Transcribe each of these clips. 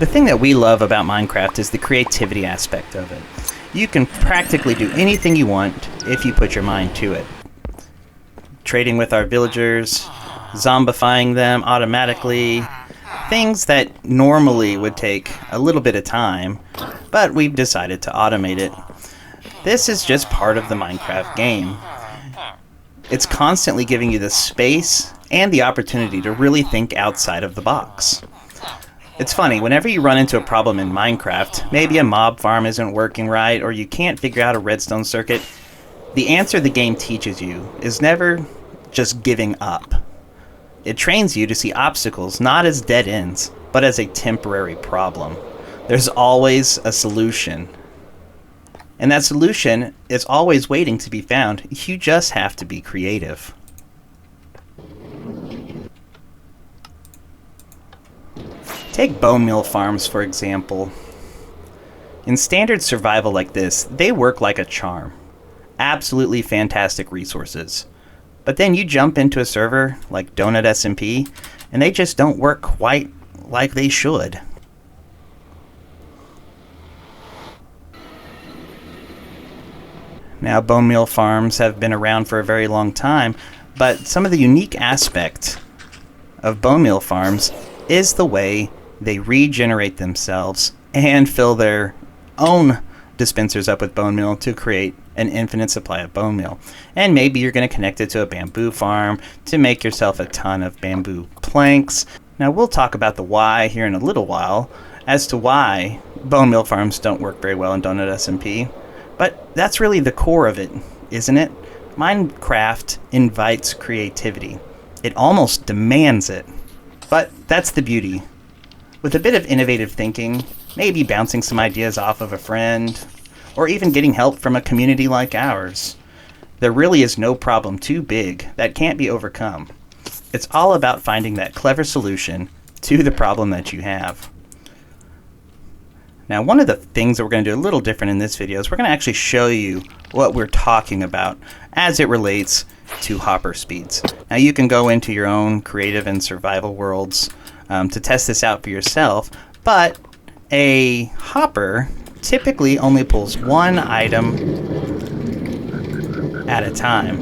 The thing that we love about Minecraft is the creativity aspect of it. You can practically do anything you want if you put your mind to it. Trading with our villagers, zombifying them automatically, things that normally would take a little bit of time, but we've decided to automate it. This is just part of the Minecraft game. It's constantly giving you the space and the opportunity to really think outside of the box. It's funny, whenever you run into a problem in Minecraft, maybe a mob farm isn't working right, or you can't figure out a redstone circuit, the answer the game teaches you is never just giving up. It trains you to see obstacles not as dead ends, but as a temporary problem. There's always a solution. And that solution is always waiting to be found. You just have to be creative. Take bone meal farms, for example. In standard survival like this, they work like a charm. Absolutely fantastic resources. But then you jump into a server like DonutSMP, and they just don't work quite like they should. Now, bone meal farms have been around for a very long time, but some of the unique aspect of bone meal farms is the way they regenerate themselves and fill their own dispensers up with bone meal to create an infinite supply of bone meal. And maybe you're going to connect it to a bamboo farm to make yourself a ton of bamboo planks. Now, we'll talk about the why here in a little while as to why bone meal farms don't work very well in DonutSMP. But that's really the core of it, isn't it? Minecraft invites creativity. It almost demands it. But that's the beauty. With a bit of innovative thinking, maybe bouncing some ideas off of a friend, or even getting help from a community like ours, there really is no problem too big that can't be overcome. It's all about finding that clever solution to the problem that you have. Now, one of the things that we're going to do a little different in this video is we're going to actually show you what we're talking about as it relates to hopper speeds. Now, you can go into your own creative and survival worlds to test this out for yourself, but a hopper typically only pulls one item at a time.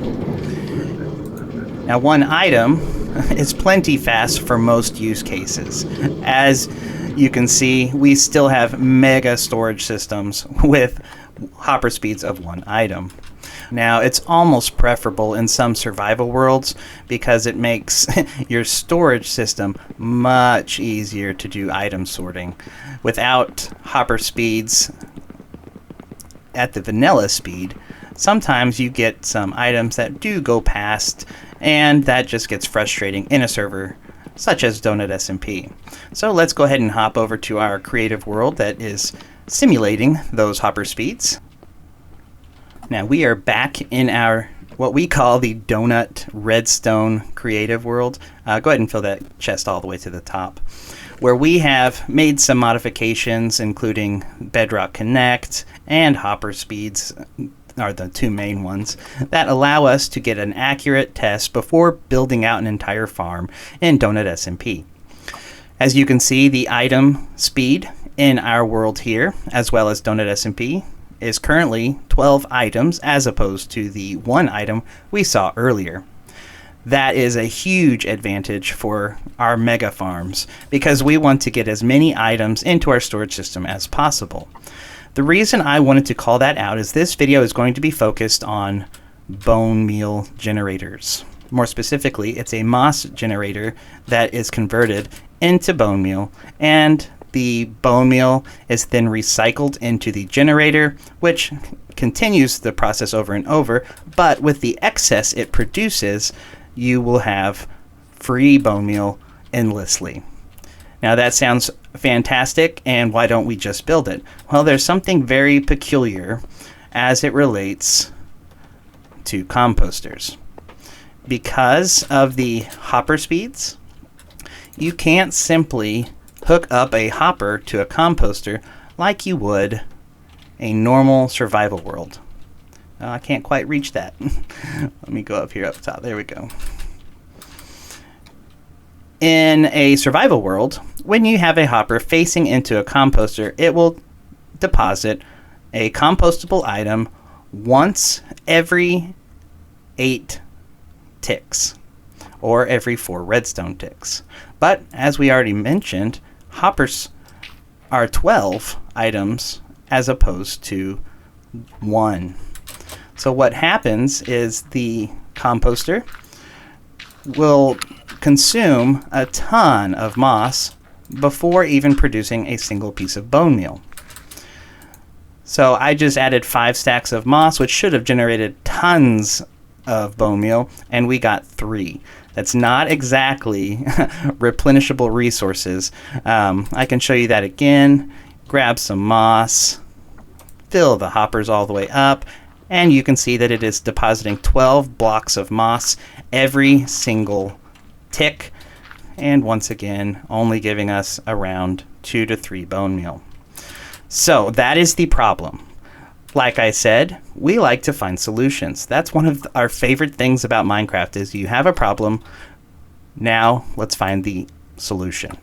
Now, one item is plenty fast for most use cases. As you can see, we still have mega storage systems with hopper speeds of one item. Now, it's almost preferable in some survival worlds because it makes your storage system much easier to do item sorting. Without hopper speeds at the vanilla speed, sometimes you get some items that do go past, and that just gets frustrating in a server such as DonutSMP. So let's go ahead and hop over to our creative world that is simulating those hopper speeds. Now we are back in our what we call the Donut Redstone creative world. Go ahead and fill that chest all the way to the top, where we have made some modifications, including Bedrock Connect and hopper speeds are the two main ones that allow us to get an accurate test before building out an entire farm in DonutSMP. As you can see, the item speed in our world here, as well as DonutSMP, is currently 12 items as opposed to the one item we saw earlier. That is a huge advantage for our mega farms because we want to get as many items into our storage system as possible. The reason I wanted to call that out is this video is going to be focused on bone meal generators. More specifically, it's a moss generator that is converted into bone meal, and the bone meal is then recycled into the generator, which continues the process over and over, but with the excess it produces, you will have free bone meal endlessly. Now that sounds fantastic, and why don't we just build it? Well, there's something very peculiar as it relates to composters. Because of the hopper speeds, you can't simply hook up a hopper to a composter like you would a normal survival world. I can't quite reach that. Let me go up here up top. There we go. In a survival world, when you have a hopper facing into a composter, it will deposit a compostable item once every 8 ticks, or every 4 redstone ticks. But as we already mentioned, hoppers are 12 items as opposed to 1. So what happens is the composter will consume a ton of moss before even producing a single piece of bone meal. So I just added 5 stacks of moss, which should have generated tons of bone meal, and we got 3. That's not exactly replenishable resources. I can show you that again. Grab some moss, fill the hoppers all the way up, and you can see that it is depositing 12 blocks of moss every single tick, and once again only giving us around 2 to 3 bone meal. So that is the problem. Like I said, we like to find solutions. That's one of our favorite things about Minecraft is you have a problem, now let's find the solution.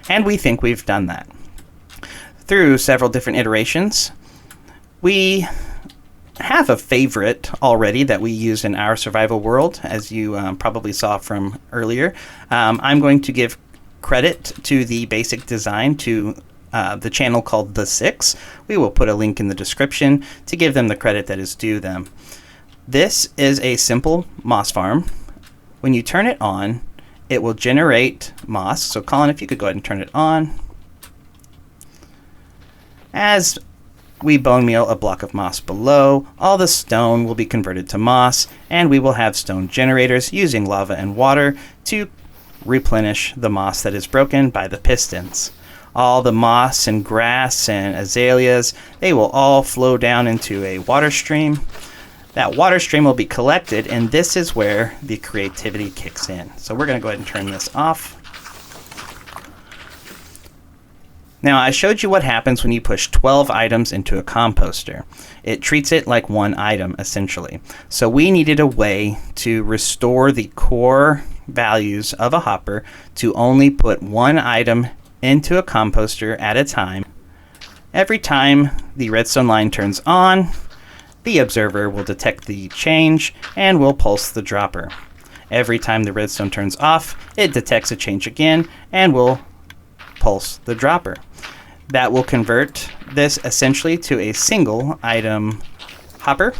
And we think we've done that. Through several different iterations, we have a favorite already that we use in our survival world, as you probably saw from earlier. I'm going to give credit to the basic design to the channel called The Six. We will put a link in the description to give them the credit that is due them. This is a simple moss farm. When you turn it on, it will generate moss. So Colin, if you could go ahead and turn it on. As we bone meal a block of moss below, all the stone will be converted to moss, and we will have stone generators using lava and water to replenish the moss that is broken by the pistons. All the moss and grass and azaleas, they will all flow down into a water stream. That water stream will be collected, and this is where the creativity kicks in. So we're going to go ahead and turn this off. Now, I showed you what happens when you push 12 items into a composter. It treats it like one item, essentially. So we needed a way to restore the core values of a hopper to only put one item into a composter at a time. Every time the redstone line turns on, the observer will detect the change and will pulse the dropper. Every time the redstone turns off, it detects a change again and will pulse the dropper. That will convert this essentially to a single item hopper,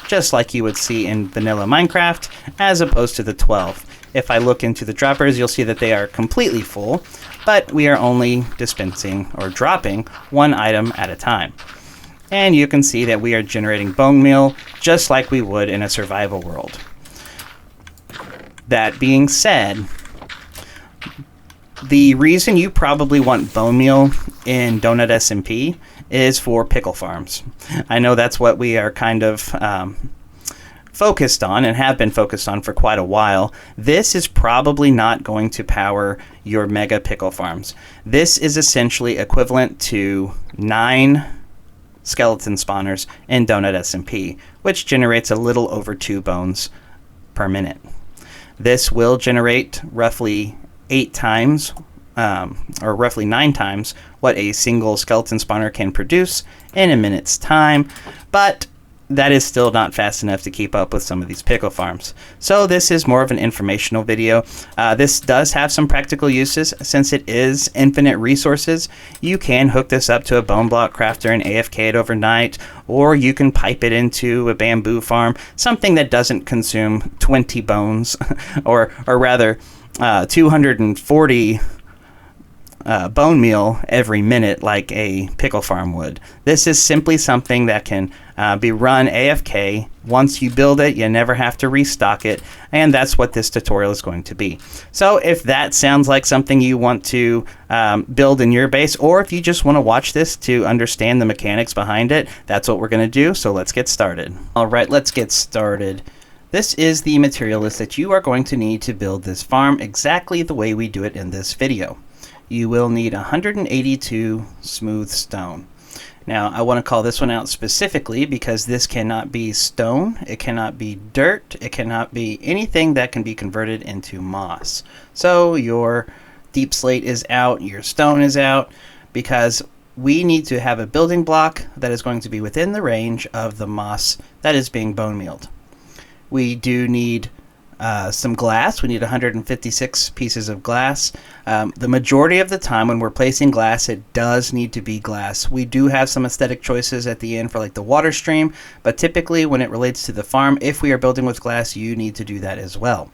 just like you would see in vanilla Minecraft, as opposed to the 12. If I look into the droppers, you'll see that they are completely full, but we are only dispensing or dropping one item at a time. And you can see that we are generating bone meal just like we would in a survival world. That being said, the reason you probably want bone meal in DonutSMP is for pickle farms. I know that's what we are kind of focused on and have been focused on for quite a while. This is probably not going to power your mega pickle farms. This is essentially equivalent to 9 skeleton spawners in DonutSMP, which generates a little over 2 bones per minute. This will generate roughly 8 times, or roughly 9 times, what a single skeleton spawner can produce in a minute's time, but that is still not fast enough to keep up with some of these pickle farms. So this is more of an informational video. This does have some practical uses. Since it is infinite resources, you can hook this up to a bone block crafter and AFK it overnight, or you can pipe it into a bamboo farm, something that doesn't consume 20 bones, or rather 240 bone meal every minute like a pickle farm would. This is simply something that can be run AFK. Once you build it, you never have to restock it, and that's what this tutorial is going to be. So if that sounds like something you want to build in your base, or if you just want to watch this to understand the mechanics behind it, that's what we're going to do. So let's get started. All right, let's get started. This is the material list that you are going to need to build this farm exactly the way we do it in this video. You will need 182 smooth stone. Now, I want to call this one out specifically because this cannot be stone, it cannot be dirt, it cannot be anything that can be converted into moss. So your deep slate is out, your stone is out, because we need to have a building block that is going to be within the range of the moss that is being bone mealed. We do need some glass. We need 156 pieces of glass. The majority of the time when we're placing glass, it does need to be glass. We do have some aesthetic choices at the end for like the water stream, but typically when it relates to the farm, if we are building with glass, you need to do that as well.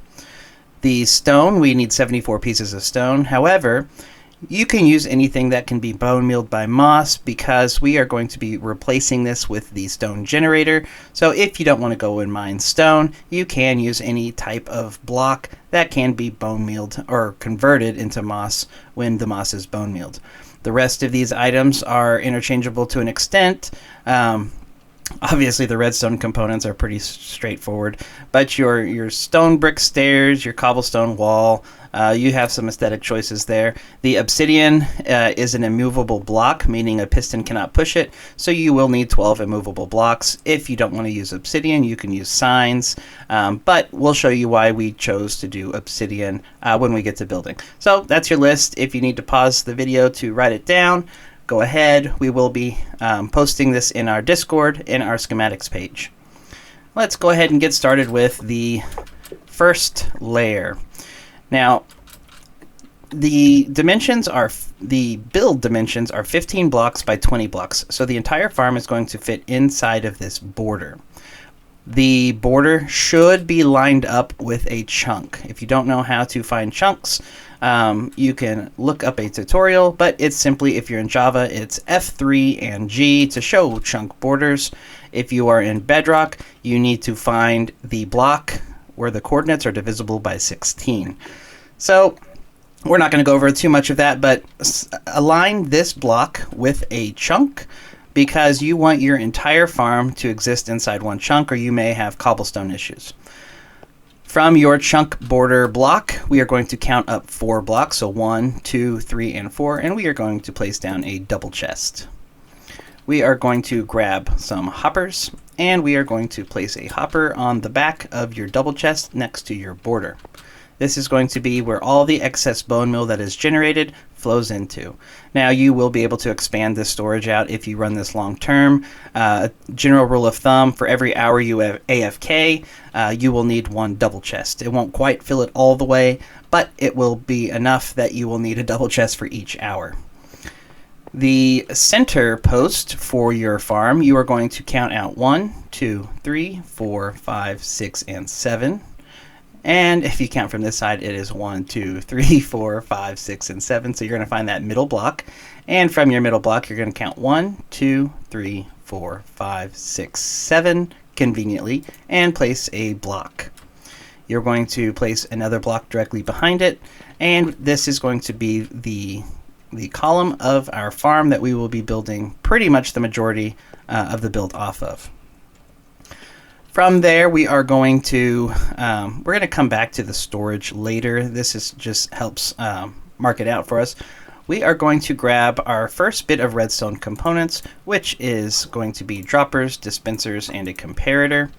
The stone, we need 74 pieces of stone. However, you can use anything that can be bone mealed by moss because we are going to be replacing this with the stone generator. So if you don't want to go and mine stone, you can use any type of block that can be bone mealed or converted into moss when the moss is bone mealed. The rest of these items are interchangeable to an extent. Obviously, the redstone components are pretty straightforward, but your stone brick stairs, your cobblestone wall, you have some aesthetic choices there. The obsidian is an immovable block, meaning a piston cannot push it, so you will need 12 immovable blocks. If you don't want to use obsidian, you can use signs, but we'll show you why we chose to do obsidian when we get to building. So that's your list. If you need to pause the video to write it down, go ahead. We will be posting this in our Discord in our schematics page. Let's go ahead and get started with the first layer. Now, the build dimensions are 15 blocks by 20 blocks, so the entire farm is going to fit inside of this border. The border should be lined up with a chunk. If you don't know how to find chunks, you can look up a tutorial, but it's simply, if you're in Java, it's F3 and G to show chunk borders. If you are in Bedrock, you need to find the block where the coordinates are divisible by 16. So we're not going to go over too much of that, but align this block with a chunk because you want your entire farm to exist inside one chunk, or you may have cobblestone issues. From your chunk border block, we are going to count up 4 blocks, so 1, 2, 3, and 4, and we are going to place down a double chest. We are going to grab some hoppers, and we are going to place a hopper on the back of your double chest next to your border. This is going to be where all the excess bone meal that is generated flows into. Now, you will be able to expand this storage out if you run this long term. General rule of thumb, for every hour you have AFK, you will need 1 double chest. It won't quite fill it all the way, but it will be enough that you will need a double chest for each hour. The center post for your farm, you are going to count out 1, 2, 3, 4, 5, 6, and 7. And if you count from this side, it is 1, 2, 3, 4, 5, 6, and 7. So you're going to find that middle block. And from your middle block, you're going to count 1, 2, 3, 4, 5, 6, 7 conveniently, and place a block. You're going to place another block directly behind it. And this is going to be the column of our farm that we will be building pretty much the majority of the build off of. From there, we are going to come back to the storage later. This is just helps mark it out for us. We are going to grab our first bit of redstone components, which is going to be droppers, dispensers, and a comparator.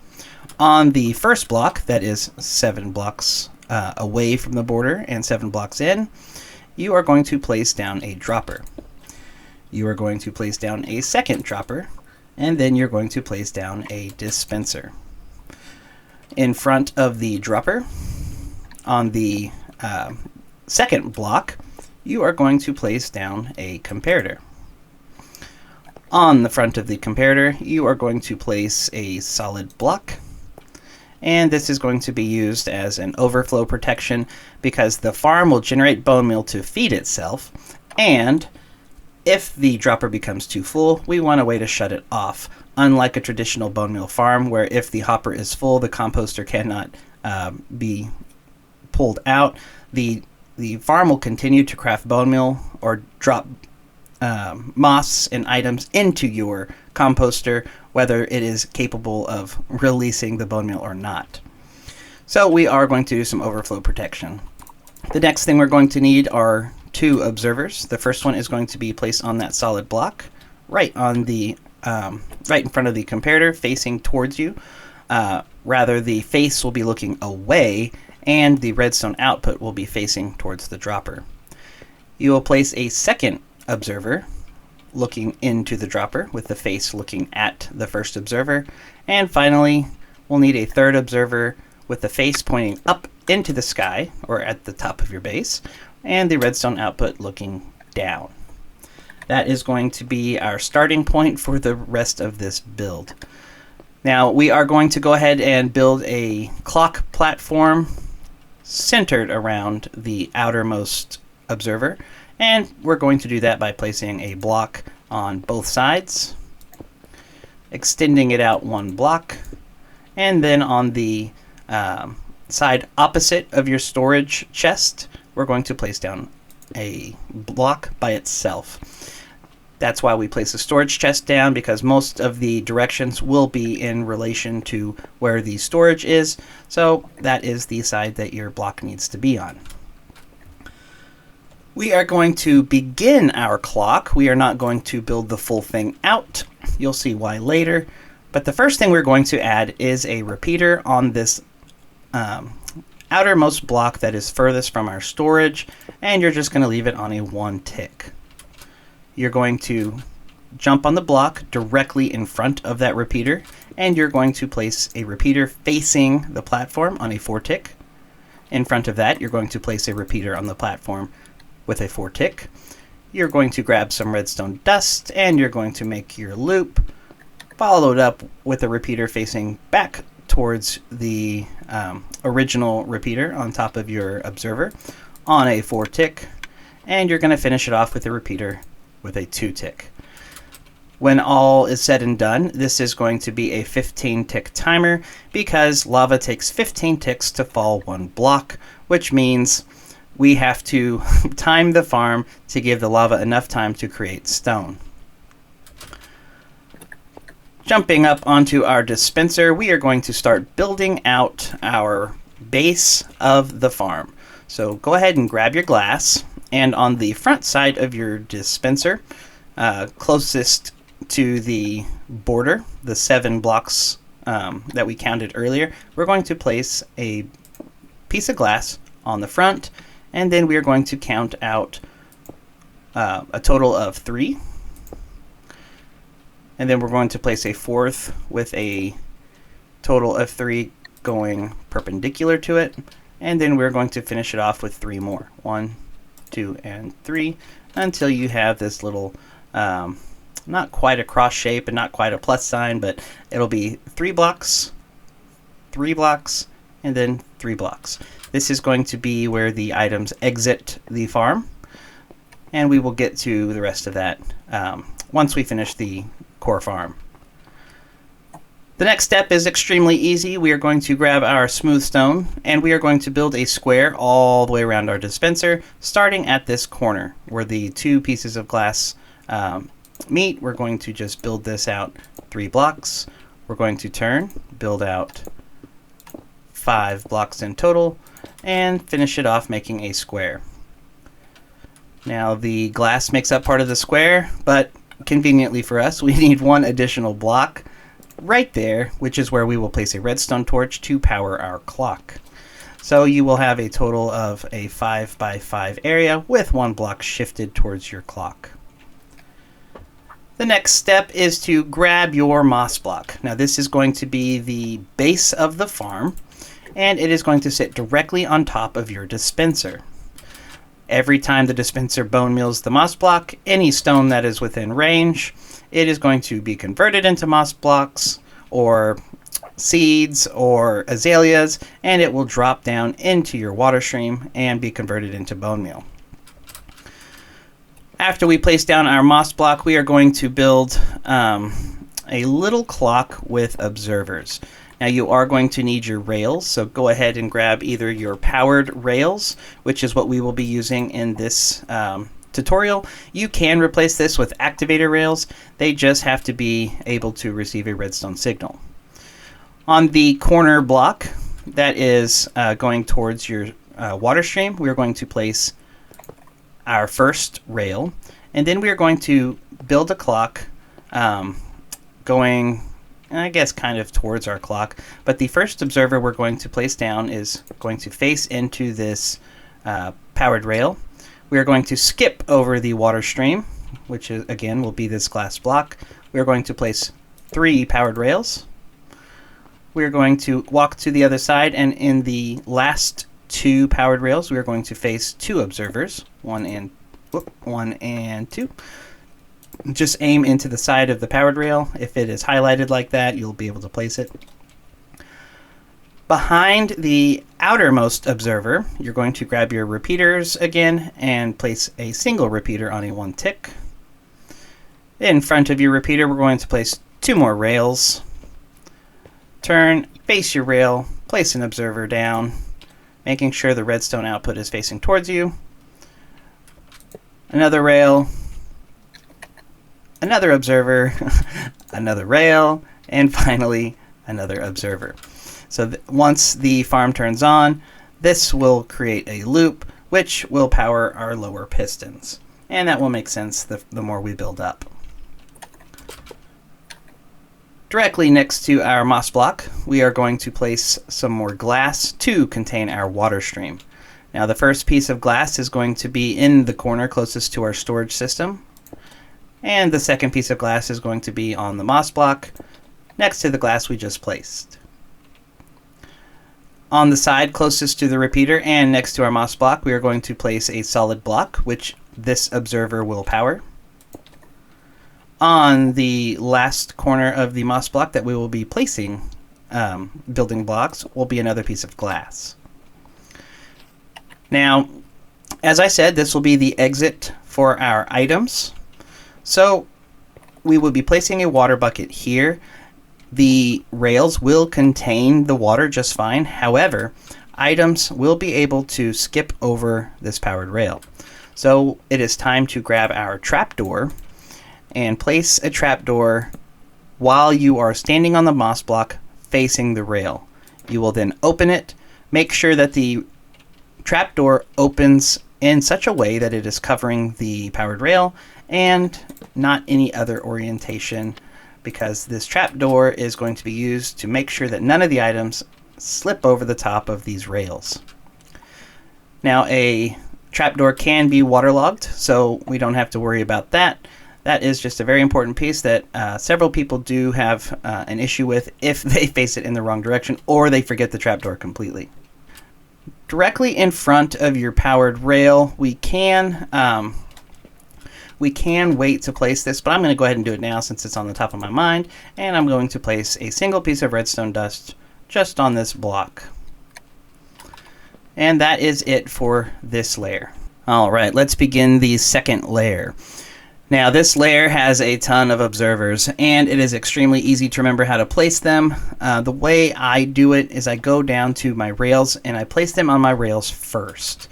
On the first block, that is 7 blocks away from the border and 7 blocks in, you are going to place down a dropper. You are going to place down a second dropper, and then you're going to place down a dispenser. In front of the dropper, on the second block, you are going to place down a comparator. On the front of the comparator, you are going to place a solid block, and this is going to be used as an overflow protection because the farm will generate bone meal to feed itself, and if the dropper becomes too full, we want a way to shut it off. Unlike a traditional bone meal farm, where if the hopper is full, the composter cannot be pulled out, the farm will continue to craft bone meal or drop moss and items into your composter, whether it is capable of releasing the bone meal or not. So we are going to do some overflow protection. The next thing we're going to need are 2 observers. The first one is going to be placed on that solid block right on the right in front of the comparator, facing towards you. Rather, the face will be looking away, and the redstone output will be facing towards the dropper. You will place a second observer looking into the dropper with the face looking at the first observer. And finally, we'll need a third observer with the face pointing up into the sky or at the top of your base, and the redstone output looking down. That is going to be our starting point for the rest of this build. Now we are going to go ahead and build a clock platform centered around the outermost observer, and we're going to do that by placing a block on both sides, extending it out one block, and then on the side opposite of your storage chest, we're going to place down a block by itself. That's why we place the storage chest down, because most of the directions will be in relation to where the storage is. So that is the side that your block needs to be on. We are going to begin our clock. We are not going to build the full thing out. You'll see why later. But the first thing we're going to add is a repeater on this outermost block that is furthest from our storage, and you're just going to leave it on a 1 tick. You're going to jump on the block directly in front of that repeater, and you're going to place a repeater facing the platform on a 4 tick. In front of that, you're going to place a repeater on the platform with a 4 tick. You're going to grab some redstone dust, and you're going to make your loop, followed up with a repeater facing back towards the original repeater on top of your observer on a 4 tick, and you're going to finish it off with a repeater with a 2 tick. When all is said and done, this is going to be a 15 tick timer, because lava takes 15 ticks to fall 1 block, which means we have to time the farm to give the lava enough time to create stone. Jumping up onto our dispenser, we are going to start building out our base of the farm. So go ahead and grab your glass, and on the front side of your dispenser, closest to the border, the 7 blocks that we counted earlier, we're going to place a piece of glass on the front, and then we are going to count out a total of 3. And then we're going to place a 4th with a total of 3 going perpendicular to it. And then we're going to finish it off with 3 more. 1, 2, and 3, until you have this little, not quite a cross shape and not quite a plus sign, but it'll be 3 blocks, 3 blocks, and then 3 blocks. This is going to be where the items exit the farm, and we will get to the rest of that once we finish the core farm. The next step is extremely easy. We are going to grab our smooth stone, and we are going to build a square all the way around our dispenser, starting at this corner where the 2 pieces of glass meet. We're going to just build this out 3 blocks. We're going to turn, build out 5 blocks in total, and finish it off making a square. Now the glass makes up part of the square, but conveniently for us, we need 1 additional block right there, which is where we will place a redstone torch to power our clock. So you will have a total of a 5 by 5 area with 1 block shifted towards your clock. The next step is to grab your moss block. Now this is going to be the base of the farm, and it is going to sit directly on top of your dispenser. Every time the dispenser bone meals the moss block, any stone that is within range, it is going to be converted into moss blocks or seeds or azaleas, and it will drop down into your water stream and be converted into bone meal. After we place down our moss block, we are going to build a little clock with observers. Now you are going to need your rails, so go ahead and grab either your powered rails, which is what we will be using in this tutorial. You can replace this with activator rails. They just have to be able to receive a redstone signal. On the corner block that is going towards your water stream, we are going to place our first rail, and then we are going to build a clock going, I guess, kind of towards our clock. But the first observer we're going to place down is going to face into this powered rail. We are going to skip over the water stream, which is, again, will be this glass block. We are going to place 3 powered rails. We are going to walk to the other side, and in the last 2 powered rails, we are going to face 2 observers, 1 and 2. Just aim into the side of the powered rail. If it is highlighted like that, you'll be able to place it. Behind the outermost observer, you're going to grab your repeaters again and place a single repeater on a 1 tick. In front of your repeater, we're going to place 2 more rails. Turn, face your rail, place an observer down, making sure the redstone output is facing towards you. Another rail, another observer, another rail, and finally another observer. So once the farm turns on, this will create a loop which will power our lower pistons. And that will make sense the more we build up. Directly next to our moss block, we are going to place some more glass to contain our water stream. Now the first piece of glass is going to be in the corner closest to our storage system. And the second piece of glass is going to be on the moss block next to the glass we just placed. On the side closest to the repeater and next to our moss block, we are going to place a solid block, which this observer will power. On the last corner of the moss block that we will be placing building blocks will be another piece of glass. Now, as I said, this will be the exit for our items. So we will be placing a water bucket here. The rails will contain the water just fine. However, items will be able to skip over this powered rail. So it is time to grab our trapdoor and place a trapdoor while you are standing on the moss block facing the rail. You will then open it. Make sure that the trapdoor opens in such a way that it is covering the powered rail and not any other orientation, because this trapdoor is going to be used to make sure that none of the items slip over the top of these rails. Now, a trapdoor can be waterlogged, so we don't have to worry about that. That is just a very important piece that several people do have an issue with if they face it in the wrong direction or they forget the trapdoor completely. Directly in front of your powered rail, we can wait to place this, but I'm going to go ahead and do it now since it's on the top of my mind, and I'm going to place a single piece of redstone dust just on this block. And that is it for this layer. All right, let's begin the second layer. Now, this layer has a ton of observers, and it is extremely easy to remember how to place them. The way I do it is I go down to my rails, and I place them on my rails first.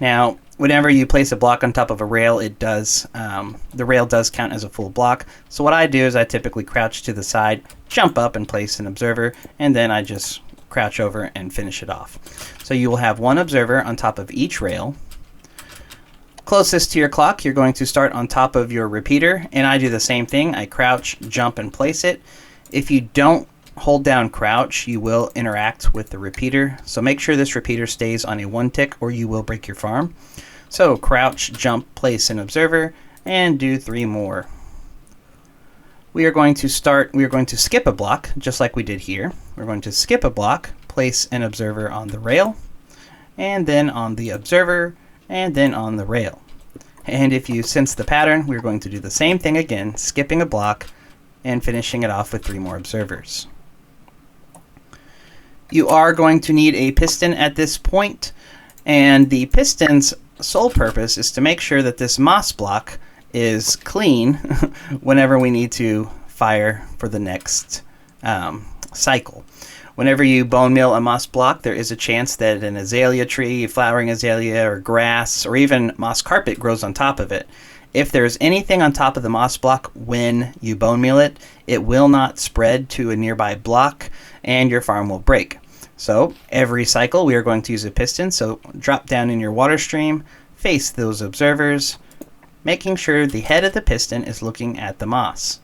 Now, whenever you place a block on top of a rail, it does the rail does count as a full block. So what I do is I typically crouch to the side, jump up, and place an observer, and then I just crouch over and finish it off. So you will have one observer on top of each rail. Closest to your clock, you're going to start on top of your repeater, and I do the same thing. I crouch, jump, and place it. If you don't hold down crouch, you will interact with the repeater. So make sure this repeater stays on a 1 tick or you will break your farm. So crouch, jump, place an observer, and do 3 more. We are going to skip a block, just like we did here. We're going to skip a block, place an observer on the rail, and then on the observer, and then on the rail. And if you sense the pattern, we're going to do the same thing again, skipping a block and finishing it off with 3 more observers. You are going to need a piston at this point, and the piston's sole purpose is to make sure that this moss block is clean whenever we need to fire for the next cycle. Whenever you bone meal a moss block, there is a chance that an azalea tree, flowering azalea, or grass, or even moss carpet grows on top of it. If there's anything on top of the moss block when you bone meal it, it will not spread to a nearby block and your farm will break. So every cycle we are going to use a piston, so drop down in your water stream, face those observers, making sure the head of the piston is looking at the moss.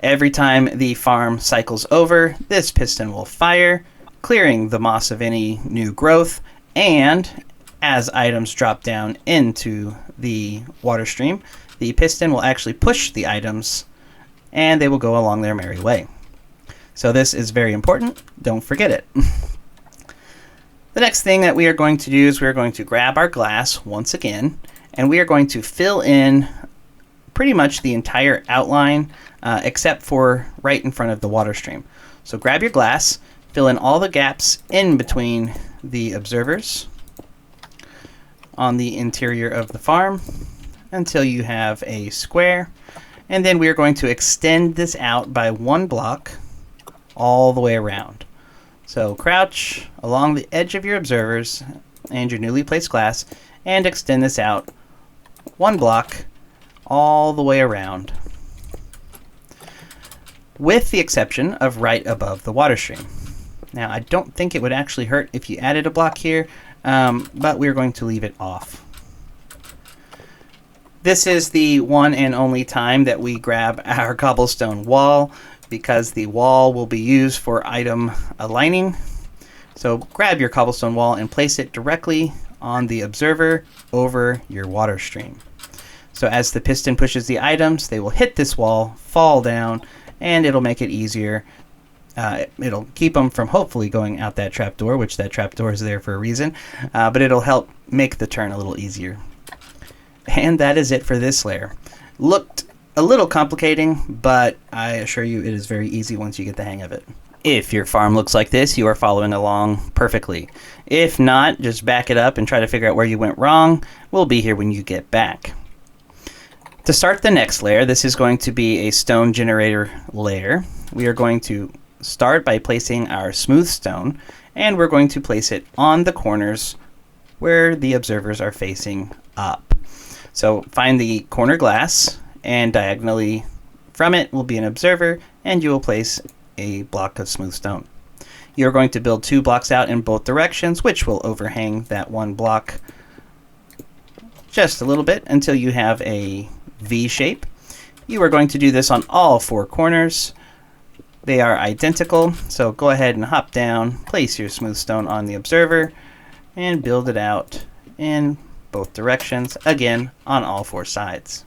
Every time the farm cycles over, this piston will fire, clearing the moss of any new growth, and as items drop down into the water stream, the piston will actually push the items and they will go along their merry way. So this is very important. Don't forget it. The next thing that we are going to do is we are going to grab our glass once again, and we are going to fill in pretty much the entire outline except for right in front of the water stream. So grab your glass, fill in all the gaps in between the observers on the interior of the farm until you have a square, and then we are going to extend this out by 1 block all the way around. So crouch along the edge of your observers and your newly placed glass and extend this out 1 block all the way around, with the exception of right above the water stream. Now I don't think it would actually hurt if you added a block here, but we're going to leave it off. This is the one and only time that we grab our cobblestone wall, because the wall will be used for item aligning. So grab your cobblestone wall and place it directly on the observer over your water stream. So as the piston pushes the items, they will hit this wall, fall down, and it'll make it easier. It'll keep them from hopefully going out that trapdoor, which that trapdoor is there for a reason, but it'll help make the turn a little easier. And that is it for this layer. Looked a little complicating, but I assure you it is very easy once you get the hang of it. If your farm looks like this, you are following along perfectly. If not, just back it up and try to figure out where you went wrong. We'll be here when you get back. To start the next layer, this is going to be a stone generator layer. We are going to start by placing our smooth stone, and we're going to place it on the corners where the observers are facing up. So find the corner glass, and diagonally from it will be an observer, and you will place a block of smooth stone. You're going to build 2 blocks out in both directions, which will overhang that 1 block just a little bit until you have a V shape. You are going to do this on all 4 corners. They are identical, so go ahead and hop down, place your smooth stone on the observer, and build it out in both directions, again on all 4 sides.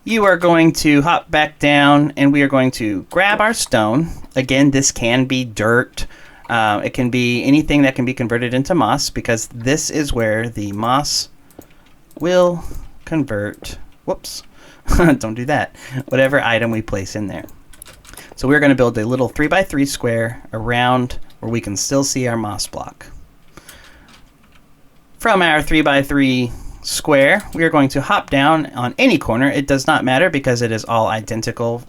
You are going to hop back down, and we are going to grab our stone. Again, this can be dirt. It can be anything that can be converted into moss, because this is where the moss will convert, whoops, don't do that, whatever item we place in there. So we're going to build a little 3x3 square around where we can still see our moss block. From our 3x3 square, we are going to hop down on any corner. It does not matter because it is all identical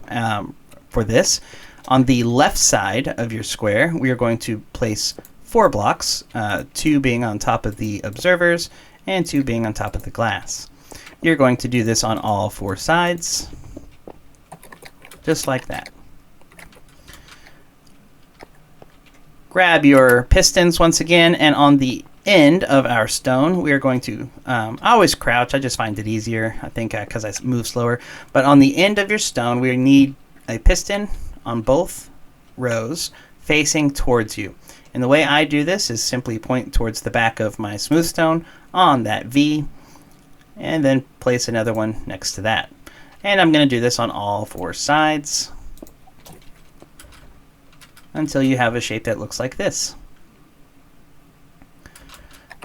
for this. On the left side of your square, we are going to place 4 blocks, 2 being on top of the observers and 2 being on top of the glass. You're going to do this on all 4 sides, just like that. Grab your pistons once again, and on the end of our stone, we are going to always crouch. I just find it easier, I think, because I move slower. But on the end of your stone, we need a piston on both rows facing towards you. And the way I do this is simply point towards the back of my smooth stone on that V, and then place another one next to that. And I'm going to do this on all 4 sides until you have a shape that looks like this.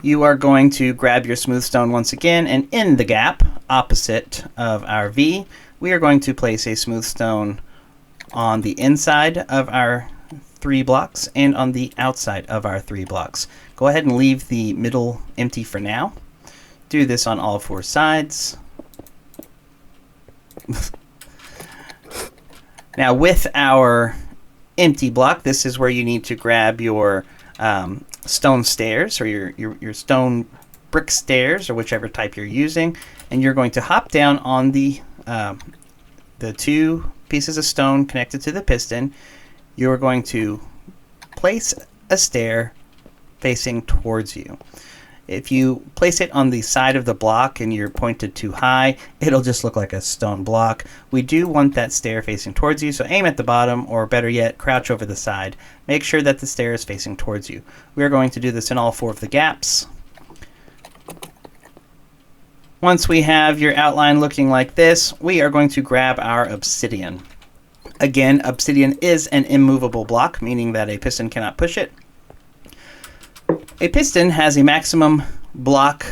You are going to grab your smooth stone once again, and in the gap opposite of our V, we are going to place a smooth stone on the inside of our 3 blocks and on the outside of our 3 blocks. Go ahead and leave the middle empty for now. Do this on all 4 sides. Now with our empty block, this is where you need to grab your stone stairs, or your stone brick stairs, or whichever type you're using, and you're going to hop down on the 2 pieces of stone connected to the piston. You're going to place a stair facing towards you. If you place it on the side of the block and you're pointed too high, it'll just look like a stone block. We do want that stair facing towards you, so aim at the bottom, or better yet, crouch over the side. Make sure that the stair is facing towards you. We are going to do this in all 4 of the gaps. Once we have your outline looking like this, we are going to grab our obsidian. Again, obsidian is an immovable block, meaning that a piston cannot push it. A piston has a maximum block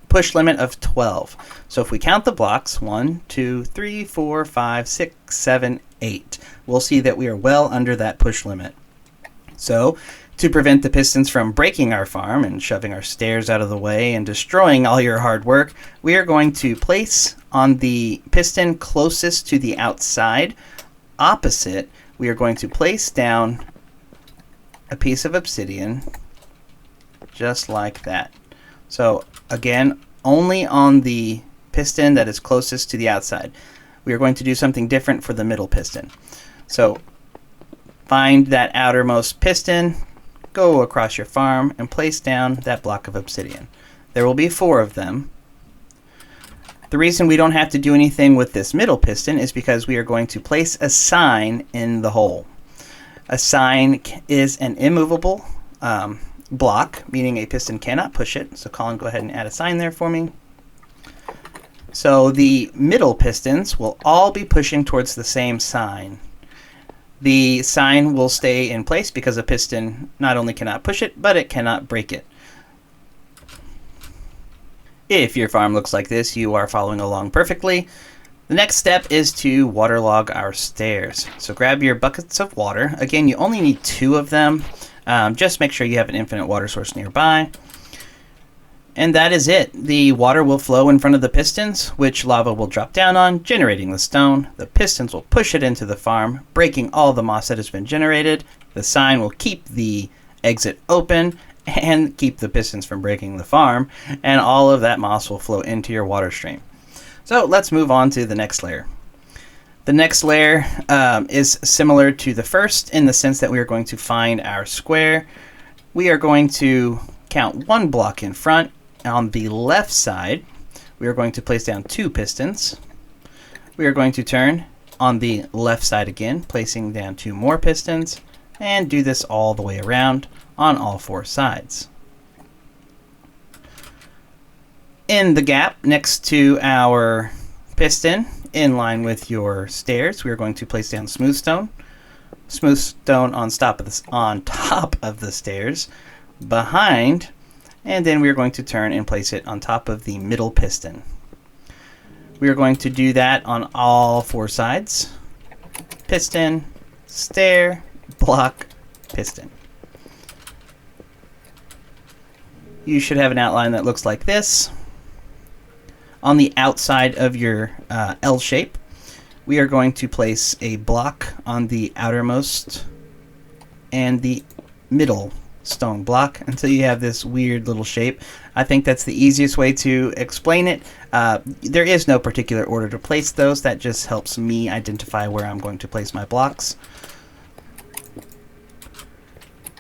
push limit of 12. So if we count the blocks, 1, 2, 3, 4, 5, 6, 7, 8, we'll see that we are well under that push limit. So to prevent the pistons from breaking our farm and shoving our stairs out of the way and destroying all your hard work, we are going to place on the piston closest to the outside, opposite, we are going to place down a piece of obsidian, just like that. So again, only on the piston that is closest to the outside. We are going to do something different for the middle piston. So find that outermost piston, go across your farm, and place down that block of obsidian. There will be 4 of them. The reason we don't have to do anything with this middle piston is because we are going to place a sign in the hole. A sign is an immovable block, meaning a piston cannot push it. So Colin, go ahead and add a sign there for me. So the middle pistons will all be pushing towards the same sign. The sign will stay in place because a piston not only cannot push it, but it cannot break it. If your farm looks like this, you are following along perfectly. The next step is to waterlog our stairs. So grab your buckets of water. Again, you only need 2 of them. Just make sure you have an infinite water source nearby. And that is it. The water will flow in front of the pistons, which lava will drop down on, generating the stone. The pistons will push it into the farm, breaking all the moss that has been generated. The sign will keep the exit open and keep the pistons from breaking the farm, and all of that moss will flow into your water stream. So let's move on to the next layer. The next layer is similar to the first in the sense that we are going to find our square. We are going to count 1 block in front. On the left side, we are going to place down 2 pistons. We are going to turn on the left side again, placing down 2 more pistons, and do this all the way around on all 4 sides. In the gap next to our piston, in line with your stairs, we are going to place down smooth stone. Smooth stone on top of the stairs, behind, and then we are going to turn and place it on top of the middle piston. We are going to do that on all 4 sides. Piston, stair, block, piston. You should have an outline that looks like this. On the outside of your L shape, we are going to place a block on the outermost and the middle stone block until you have this weird little shape. I think that's the easiest way to explain it. There is no particular order to place those. That just helps me identify where I'm going to place my blocks.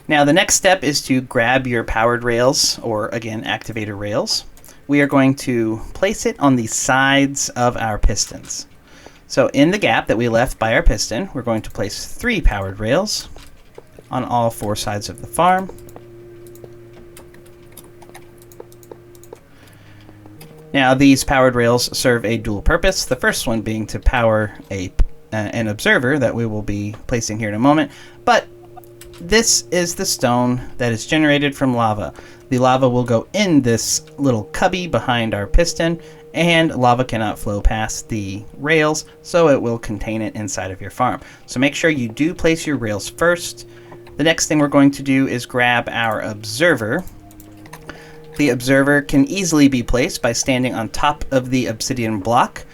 Now the next step is to grab your powered rails, or again, activator rails. We are going to place it on the sides of our pistons. So in the gap that we left by our piston, we're going to place 3 powered rails on all 4 sides of the farm. Now these powered rails serve a dual purpose, the first one being to power an observer that we will be placing here in a moment, but this is the stone that is generated from lava. The lava will go in this little cubby behind our piston, and lava cannot flow past the rails, so it will contain it inside of your farm. So make sure you do place your rails first. The next thing we're going to do is grab our observer. The observer can easily be placed by standing on top of the obsidian block.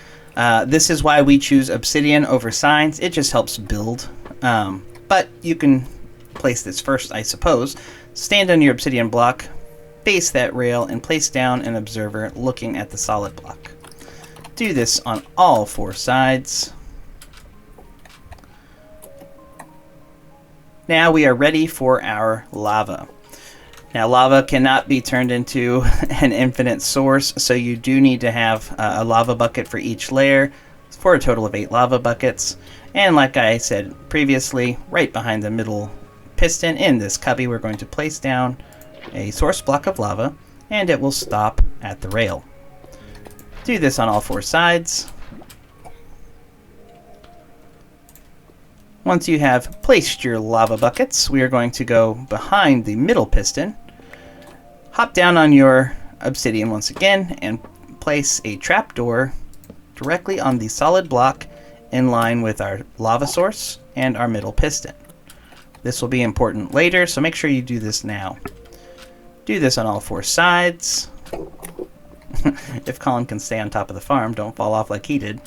This is why we choose obsidian over signs. It just helps build, but you can place this first, I suppose. Stand on your obsidian block, face that rail, and place down an observer looking at the solid block. Do this on all 4 sides. Now we are ready for our lava. Now, lava cannot be turned into an infinite source, so you do need to have a lava bucket for each layer for a total of 8 lava buckets. And like I said previously, right behind the middle piston in this cubby, we're going to place down a source block of lava, and it will stop at the rail. Do this on all 4 sides. Once you have placed your lava buckets, we are going to go behind the middle piston, hop down on your obsidian once again, and place a trapdoor directly on the solid block in line with our lava source and our middle piston. This will be important later, so make sure you do this now. Do this on all 4 sides. If Colin can stay on top of the farm, don't fall off like he did.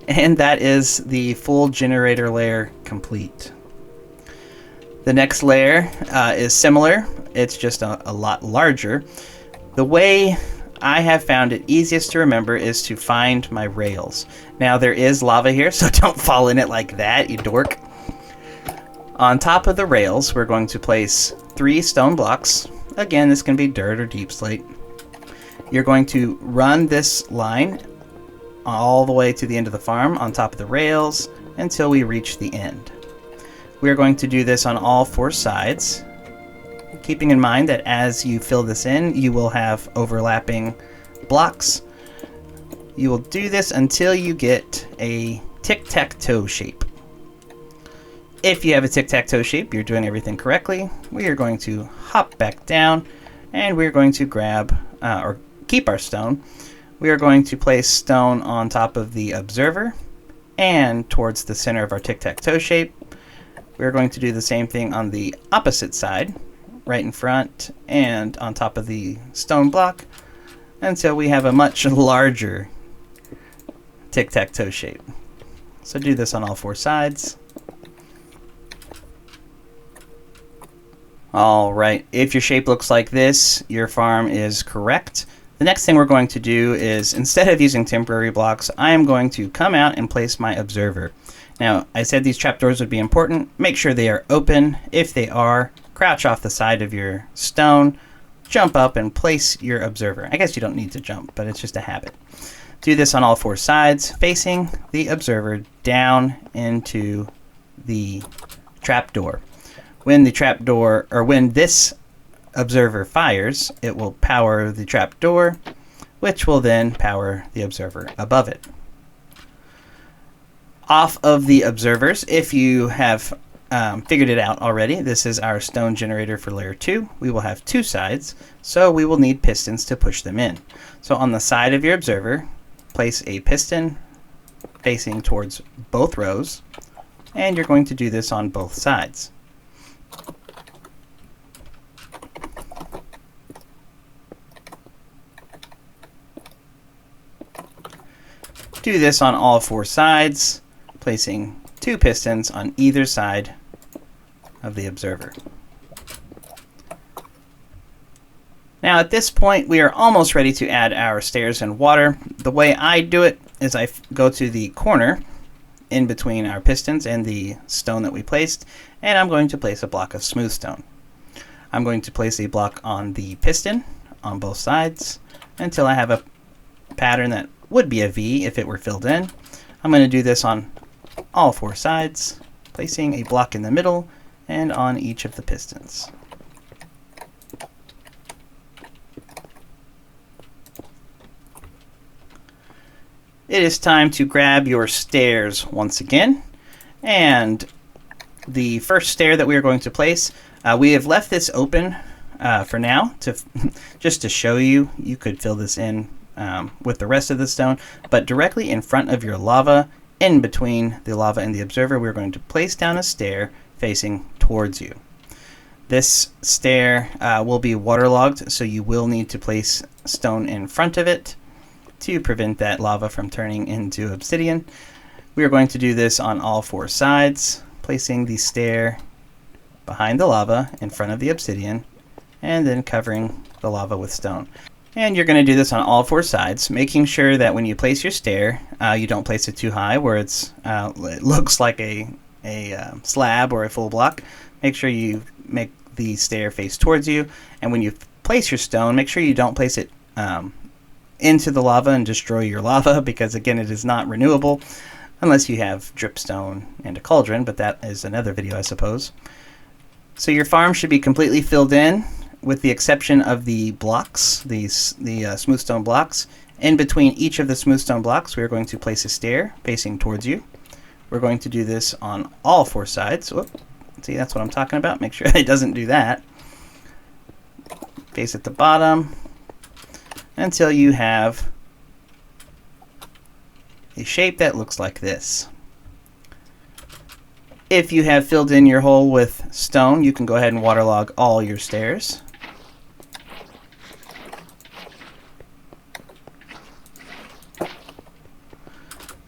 And that is the full generator layer complete. The next layer is similar, it's just a lot larger. The way I have found it easiest to remember is to find my rails. Now there is lava here, so don't fall in it like that, you dork. On top of the rails, we're going to place 3 stone blocks. Again, this can be dirt or deep slate. You're going to run this line all the way to the end of the farm on top of the rails until we reach the end. We are going to do this on all 4 sides, keeping in mind that as you fill this in, you will have overlapping blocks. You will do this until you get a tic-tac-toe shape. If you have a tic-tac-toe shape, you're doing everything correctly. We are going to hop back down, and we're going to grab, or keep our stone. We are going to place stone on top of the observer and towards the center of our tic-tac-toe shape. We're going to do the same thing on the opposite side, right in front and on top of the stone block, until we have a much larger tic-tac-toe shape. So do this on all 4 sides. Alright, if your shape looks like this, your farm is correct. The next thing we're going to do is, instead of using temporary blocks, I am going to come out and place my observer. Now, I said these trapdoors would be important. Make sure they are open. If they are, crouch off the side of your stone, jump up and place your observer. I guess you don't need to jump, but it's just a habit. Do this on all 4 sides, facing the observer down into the trapdoor. When the trapdoor, or when this observer fires, it will power the trapdoor, which will then power the observer above it. Off of the observers, if you have figured it out already, this is our stone generator for layer 2. We will have 2 sides, so we will need pistons to push them in. So on the side of your observer, place a piston facing towards both rows, and you're going to do this on both sides. Do this on all 4 sides, placing 2 pistons on either side of the observer. Now at this point we are almost ready to add our stairs and water. The way I do it is I go to the corner in between our pistons and the stone that we placed, and I'm going to place a block of smooth stone. I'm going to place a block on the piston on both sides until I have a pattern that would be a V if it were filled in. I'm going to do this on all 4 sides, placing a block in the middle and on each of the pistons. It is time to grab your stairs once again, and the first stair that we are going to place, we have left this open for now to just to show you. You could fill this in with the rest of the stone, but directly in front of your lava, in between the lava and the observer, we're going to place down a stair facing towards you. This stair will be waterlogged, so you will need to place stone in front of it to prevent that lava from turning into obsidian. We are going to do this on all 4 sides, placing the stair behind the lava in front of the obsidian, and then covering the lava with stone. And you're going to do this on all 4 sides, making sure that when you place your stair, you don't place it too high where it looks like a slab or a full block. Make sure you make the stair face towards you. And when you place your stone, make sure you don't place it into the lava and destroy your lava, because again, it is not renewable unless you have dripstone and a cauldron, but that is another video, I suppose. So your farm should be completely filled in, with the exception of the blocks, the smooth stone blocks. In between each of the smooth stone blocks, we are going to place a stair facing towards you. We're going to do this on all 4 sides. Whoop. See, that's what I'm talking about. Make sure it doesn't do that. Face at the bottom until you have a shape that looks like this. If you have filled in your hole with stone, you can go ahead and waterlog all your stairs.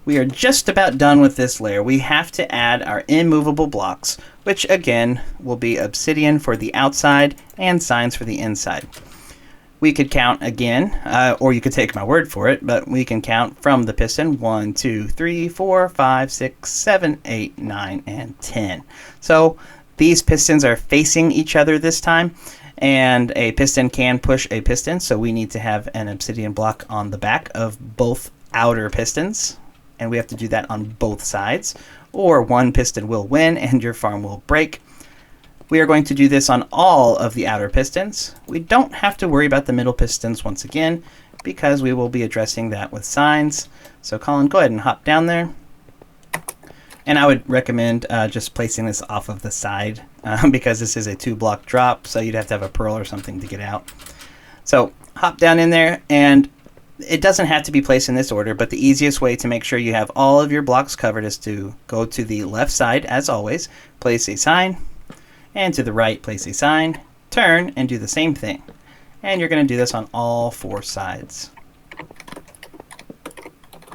We are just about done with this layer. We have to add our immovable blocks, which again will be obsidian for the outside and signs for the inside. We could count again, or you could take my word for it, but we can count from the piston 1, 2, 3, 4, 5, 6, 7, 8, 9, and 10. So these pistons are facing each other this time, and a piston can push a piston, so we need to have an obsidian block on the back of both outer pistons. And we have to do that on both sides, or one piston will win and your farm will break. We are going to do this on all of the outer pistons. We don't have to worry about the middle pistons once again, because we will be addressing that with signs. So Colin, go ahead and hop down there. And I would recommend just placing this off of the side, because this is a 2-block drop, so you'd have to have a pearl or something to get out. So hop down in there, and it doesn't have to be placed in this order, but the easiest way to make sure you have all of your blocks covered is to go to the left side, as always, place a sign, and to the right, place a sign, turn, and do the same thing. And you're going to do this on all 4 sides.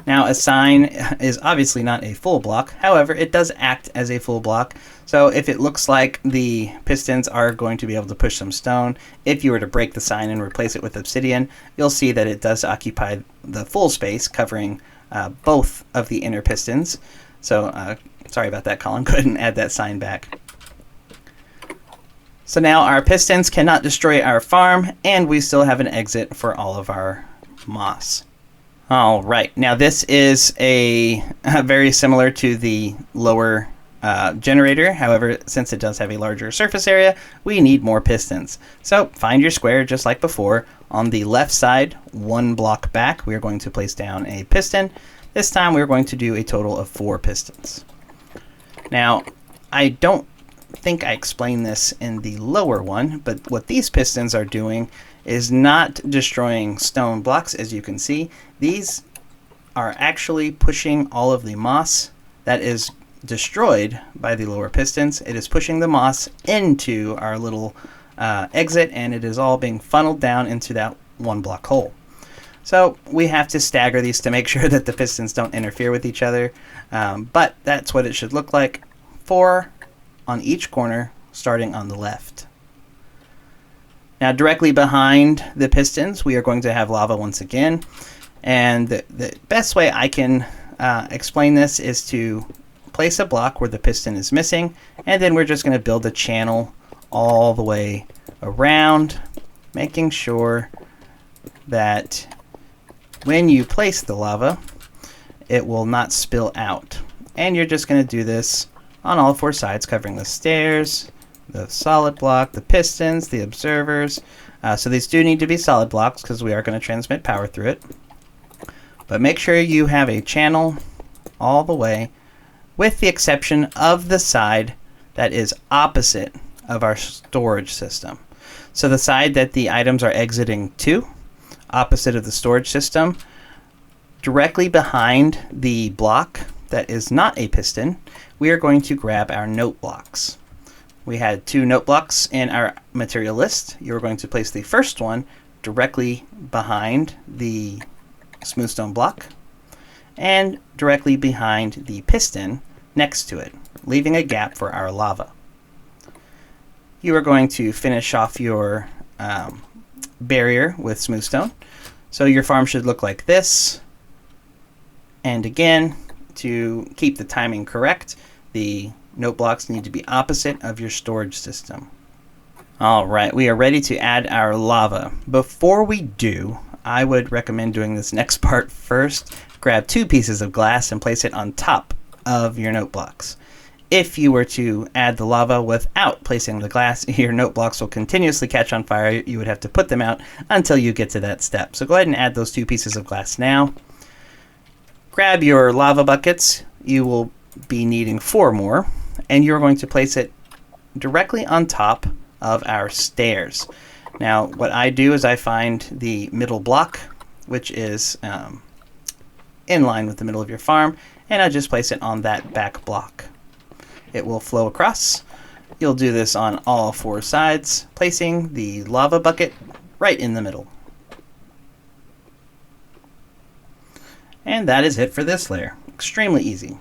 Now, a sign is obviously not a full block. However, it does act as a full block. So if it looks like the pistons are going to be able to push some stone, if you were to break the sign and replace it with obsidian, you'll see that it does occupy the full space, covering both of the inner pistons. So sorry about that, Colin. Go ahead and add that sign back. So now our pistons cannot destroy our farm, and we still have an exit for all of our moss. All right, now this is a very similar to the lower generator. However, since it does have a larger surface area, we need more pistons. So find your square just like before. On the left side, 1 block back, we are going to place down a piston. This time we're going to do a total of 4 pistons. Now, I don't think I explained this in the lower one, but what these pistons are doing is not destroying stone blocks. As you can see, these are actually pushing all of the moss that is destroyed by the lower pistons. It is pushing the moss into our little exit, and it is all being funneled down into that 1 block hole. So we have to stagger these to make sure that the pistons don't interfere with each other, but that's what it should look like. 4 on each corner, starting on the left. Now, directly behind the pistons, we are going to have lava once again. And the best way I can explain this is to place a block where the piston is missing, and then we're just going to build a channel all the way around, making sure that when you place the lava, it will not spill out. And you're just going to do this on all 4 sides, covering the stairs, the solid block, the pistons, the observers. So these do need to be solid blocks because we are going to transmit power through it. But make sure you have a channel all the way, with the exception of the side that is opposite of our storage system. So the side that the items are exiting to, opposite of the storage system, directly behind the block that is not a piston, we are going to grab our note blocks. We had 2 note blocks in our material list. You're going to place the first one directly behind the smooth stone block and directly behind the piston next to it, leaving a gap for our lava. You are going to finish off your barrier with smooth stone. So your farm should look like this. And again, to keep the timing correct, the note blocks need to be opposite of your storage system. All right, we are ready to add our lava. Before we do, I would recommend doing this next part first. Grab 2 pieces of glass and place it on top of your note blocks. If you were to add the lava without placing the glass, your note blocks will continuously catch on fire. You would have to put them out until you get to that step. So go ahead and add those 2 pieces of glass now. Grab your lava buckets. You will be needing 4 more, and you're going to place it directly on top of our stairs. Now, what I do is I find the middle block, which is in line with the middle of your farm, and I just place it on that back block. It will flow across. You'll do this on all 4 sides, placing the lava bucket right in the middle. And that is it for this layer. Extremely easy.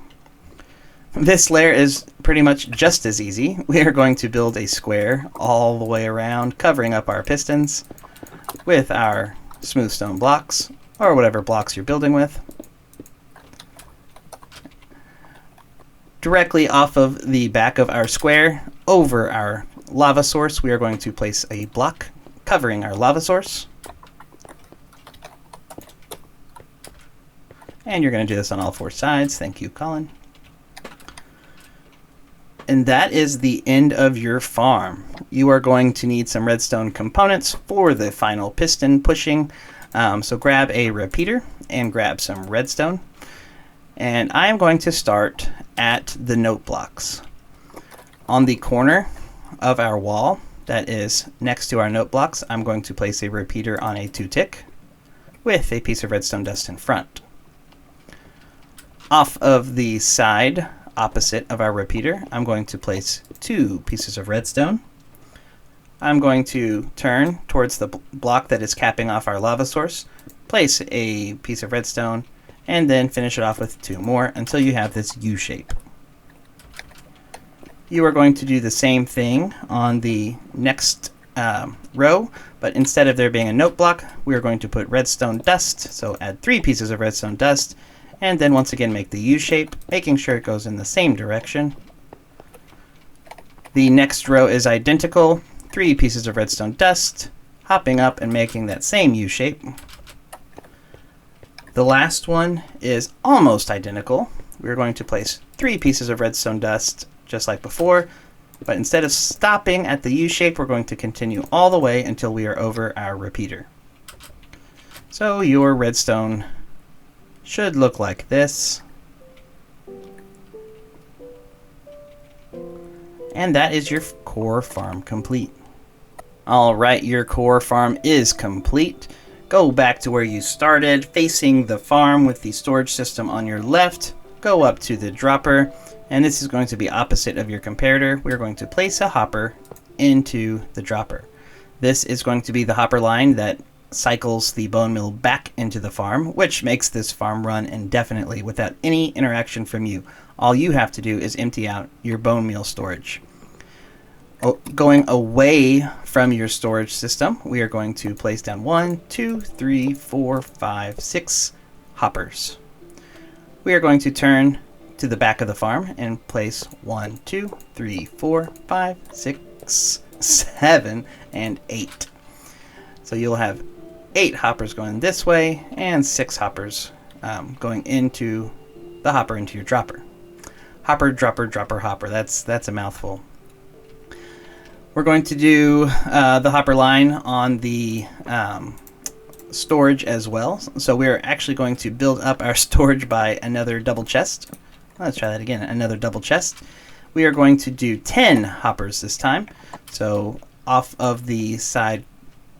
This layer is pretty much just as easy. We are going to build a square all the way around, covering up our pistons with our smooth stone blocks, or whatever blocks you're building with. Directly off of the back of our square, over our lava source, we are going to place a block covering our lava source. And you're going to do this on all 4 sides. Thank you, Colin. And that is the end of your farm. You are going to need some redstone components for the final piston pushing. So grab a repeater and grab some redstone. And I am going to start at the note blocks. On the corner of our wall that is next to our note blocks, I'm going to place a repeater on a 2-tick with a piece of redstone dust in front. Off of the side opposite of our repeater, I'm going to place 2 pieces of redstone. I'm going to turn towards the block that is capping off our lava source, place a piece of redstone, and then finish it off with 2 more until you have this U shape. You are going to do the same thing on the next row, but instead of there being a note block, we are going to put redstone dust, so add 3 pieces of redstone dust, and then once again make the U shape, making sure it goes in the same direction. The next row is identical, 3 pieces of redstone dust, hopping up and making that same U shape. The last one is almost identical. We're going to place 3 pieces of redstone dust, just like before, but instead of stopping at the U shape, we're going to continue all the way until we are over our repeater. So your redstone should look like this. And that is your core farm complete. Alright, your core farm is complete. Go back to where you started, facing the farm with the storage system on your left. Go up to the dropper, and this is going to be opposite of your comparator. We're going to place a hopper into the dropper. This is going to be the hopper line that cycles the bone meal back into the farm, which makes this farm run indefinitely without any interaction from you. All you have to do is empty out your bone meal storage. Going away from your storage system, we are going to place down 1, 2, 3, 4, 5, 6 hoppers. We are going to turn to the back of the farm and place 1, 2, 3, 4, 5, 6, 7, and 8. So you'll have 8 hoppers going this way and 6 hoppers going into the hopper into your dropper. Hopper, dropper, dropper, hopper. That's a mouthful. We're going to do the hopper line on the storage as well. So we're actually going to build up our storage by another double chest. Let's try that again. Another double chest. We are going to do 10 hoppers this time. So off of the side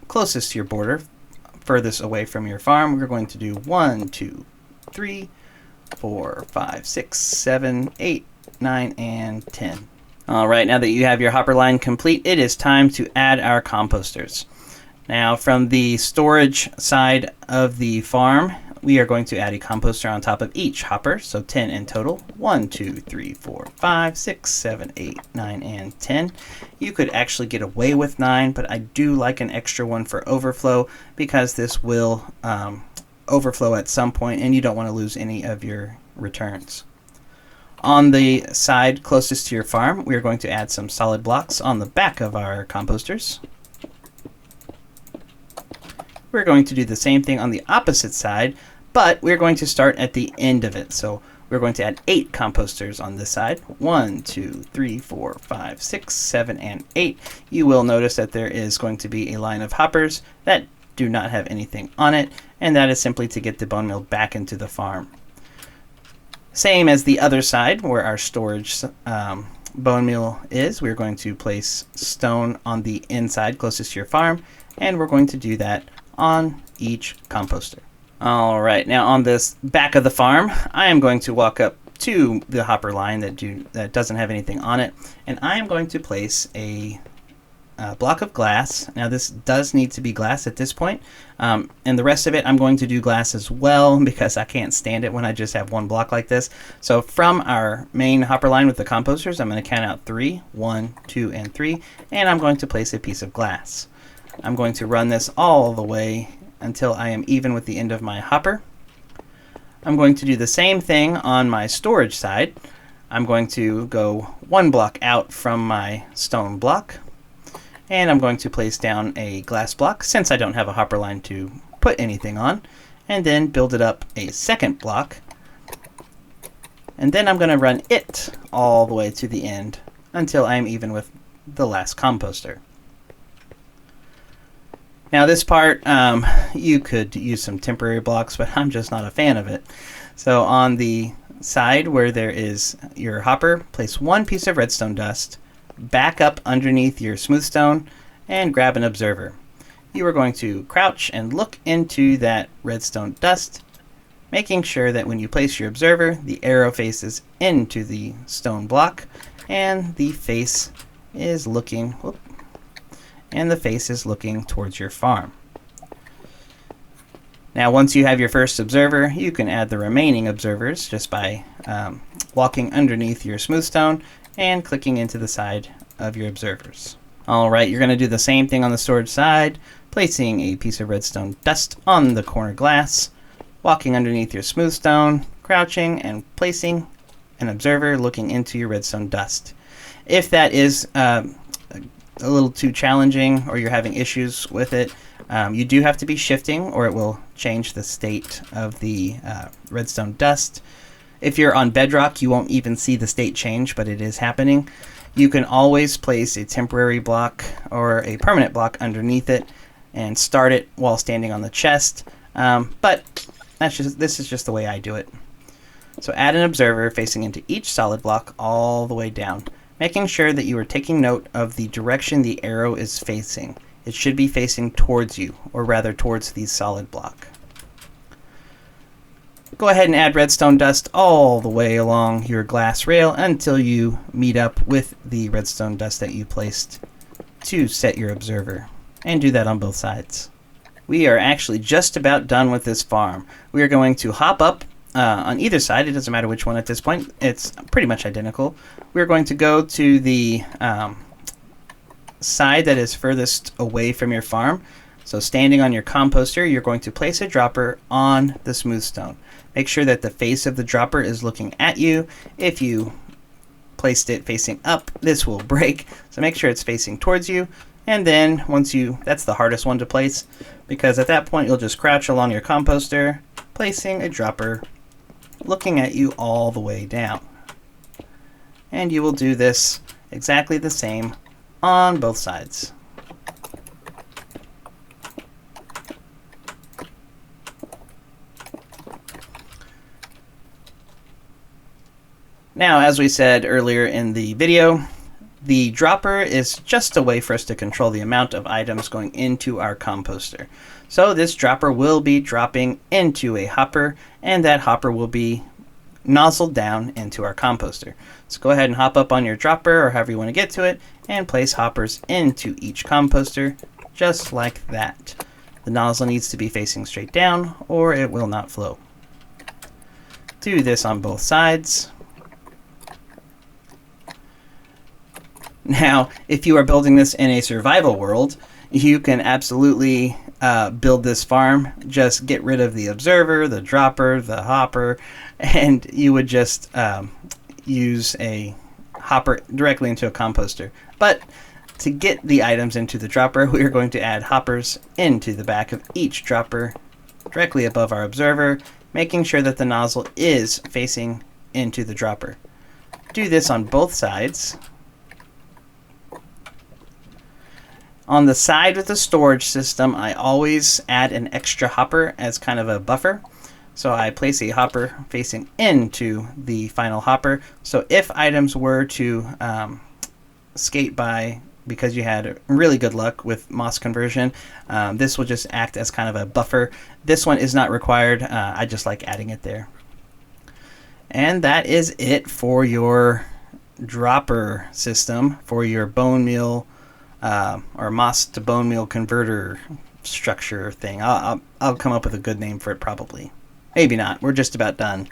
closest to your border, furthest away from your farm, we're going to do 1, 2, 3, 4, 5, 6, 7, 8, 9, and 10. Alright, now that you have your hopper line complete, it is time to add our composters. Now from the storage side of the farm, we are going to add a composter on top of each hopper, so 10 in total. 1, 2, 3, 4, 5, 6, 7, 8, 9, and 10. You could actually get away with 9, but I do like an extra one for overflow because this will overflow at some point and you don't want to lose any of your returns. On the side closest to your farm, we are going to add some solid blocks on the back of our composters. We're going to do the same thing on the opposite side, but we're going to start at the end of it. So we're going to add 8 composters on this side. 1, 2, 3, 4, 5, 6, 7, and 8. You will notice that there is going to be a line of hoppers that do not have anything on it, and that is simply to get the bone meal back into the farm. Same as the other side where our storage bone meal is, we're going to place stone on the inside closest to your farm, and we're going to do that on each composter. All right, now on this back of the farm, I am going to walk up to the hopper line that doesn't have anything on it, and I am going to place a block of glass. Now this does need to be glass at this point, and the rest of it I'm going to do glass as well because I can't stand it when I just have one block like this. So from our main hopper line with the composters, I'm going to count out 3, 1, 2, and 3, and I'm going to place a piece of glass. I'm going to run this all the way until I am even with the end of my hopper. I'm going to do the same thing on my storage side. I'm going to go 1 block out from my stone block, and I'm going to place down a glass block since I don't have a hopper line to put anything on, and then build it up a second block, and then I'm going to run it all the way to the end until I'm even with the last composter. Now this part, you could use some temporary blocks, but I'm just not a fan of it. So on the side where there is your hopper, place 1 piece of redstone dust, back up underneath your smooth stone, and grab an observer. You are going to crouch and look into that redstone dust, making sure that when you place your observer, the arrow faces into the stone block, and the face is looking towards your farm. Now once you have your first observer, you can add the remaining observers just by walking underneath your smooth stone and clicking into the side of your observers. Alright, you're going to do the same thing on the storage side, placing a piece of redstone dust on the corner glass, walking underneath your smooth stone, crouching, and placing an observer looking into your redstone dust. If that is a little too challenging or you're having issues with it, you do have to be shifting or it will change the state of the redstone dust. If you're on bedrock, you won't even see the state change, but it is happening. You can always place a temporary block or a permanent block underneath it and start it while standing on the chest, but this is just the way I do it. So add an observer facing into each solid block all the way down, making sure that you are taking note of the direction the arrow is facing. It should be facing towards you, or rather towards the solid block. Go ahead and add redstone dust all the way along your glass rail until you meet up with the redstone dust that you placed to set your observer, and do that on both sides. We are actually just about done with this farm. We are going to hop up on either side. It doesn't matter which one at this point. It's pretty much identical. We're going to go to the side that is furthest away from your farm. So standing on your composter, you're going to place a dropper on the smooth stone. Make sure that the face of the dropper is looking at you. If you placed it facing up, this will break. So make sure it's facing towards you. And then that's the hardest one to place, because at that point you'll just crouch along your composter, placing a dropper looking at you all the way down. And you will do this exactly the same on both sides. Now, as we said earlier in the video, the dropper is just a way for us to control the amount of items going into our composter. So this dropper will be dropping into a hopper, and that hopper will be nozzled down into our composter. So go ahead and hop up on your dropper, or however you want to get to it, and place hoppers into each composter, just like that. The nozzle needs to be facing straight down, or it will not flow. Do this on both sides. Now, if you are building this in a survival world, you can absolutely build this farm. Just get rid of the observer, the dropper, the hopper, and you would just use a hopper directly into a composter. But to get the items into the dropper, we are going to add hoppers into the back of each dropper directly above our observer, making sure that the nozzle is facing into the dropper. Do this on both sides. On the side with the storage system, I always add an extra hopper as kind of a buffer. So I place a hopper facing into the final hopper. So if items were to skate by because you had really good luck with moss conversion, this will just act as kind of a buffer. This one is not required. I just like adding it there. And that is it for your dropper system for your bone meal or moss to bone meal converter structure thing. I'll come up with a good name for it probably. Maybe not. We're just about done.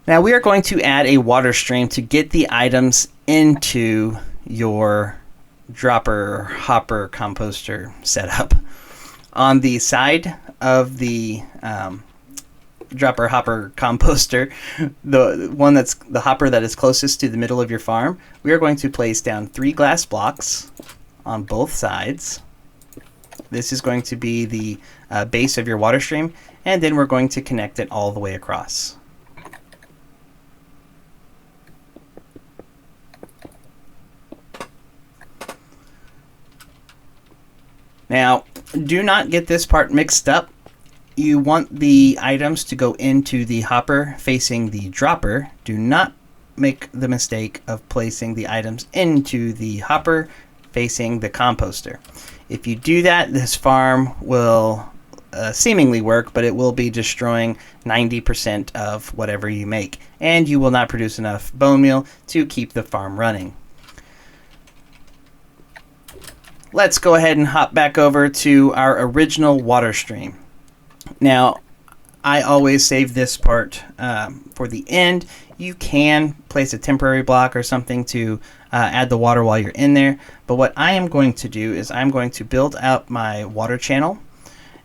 Now we are going to add a water stream to get the items into your dropper or hopper composter setup. On the side of the dropper hopper composter, the hopper that is closest to the middle of your farm, we are going to place down 3 glass blocks on both sides. This is going to be the base of your water stream, and then we're going to connect it all the way across. Now, do not get this part mixed up. You want the items to go into the hopper facing the dropper. Do not make the mistake of placing the items into the hopper facing the composter. If you do that, this farm will seemingly work, but it will be destroying 90% of whatever you make, and you will not produce enough bone meal to keep the farm running. Let's go ahead and hop back over to our original water stream. Now, I always save this part for the end. You can place a temporary block or something to add the water while you're in there. But what I am going to do is I'm going to build out my water channel.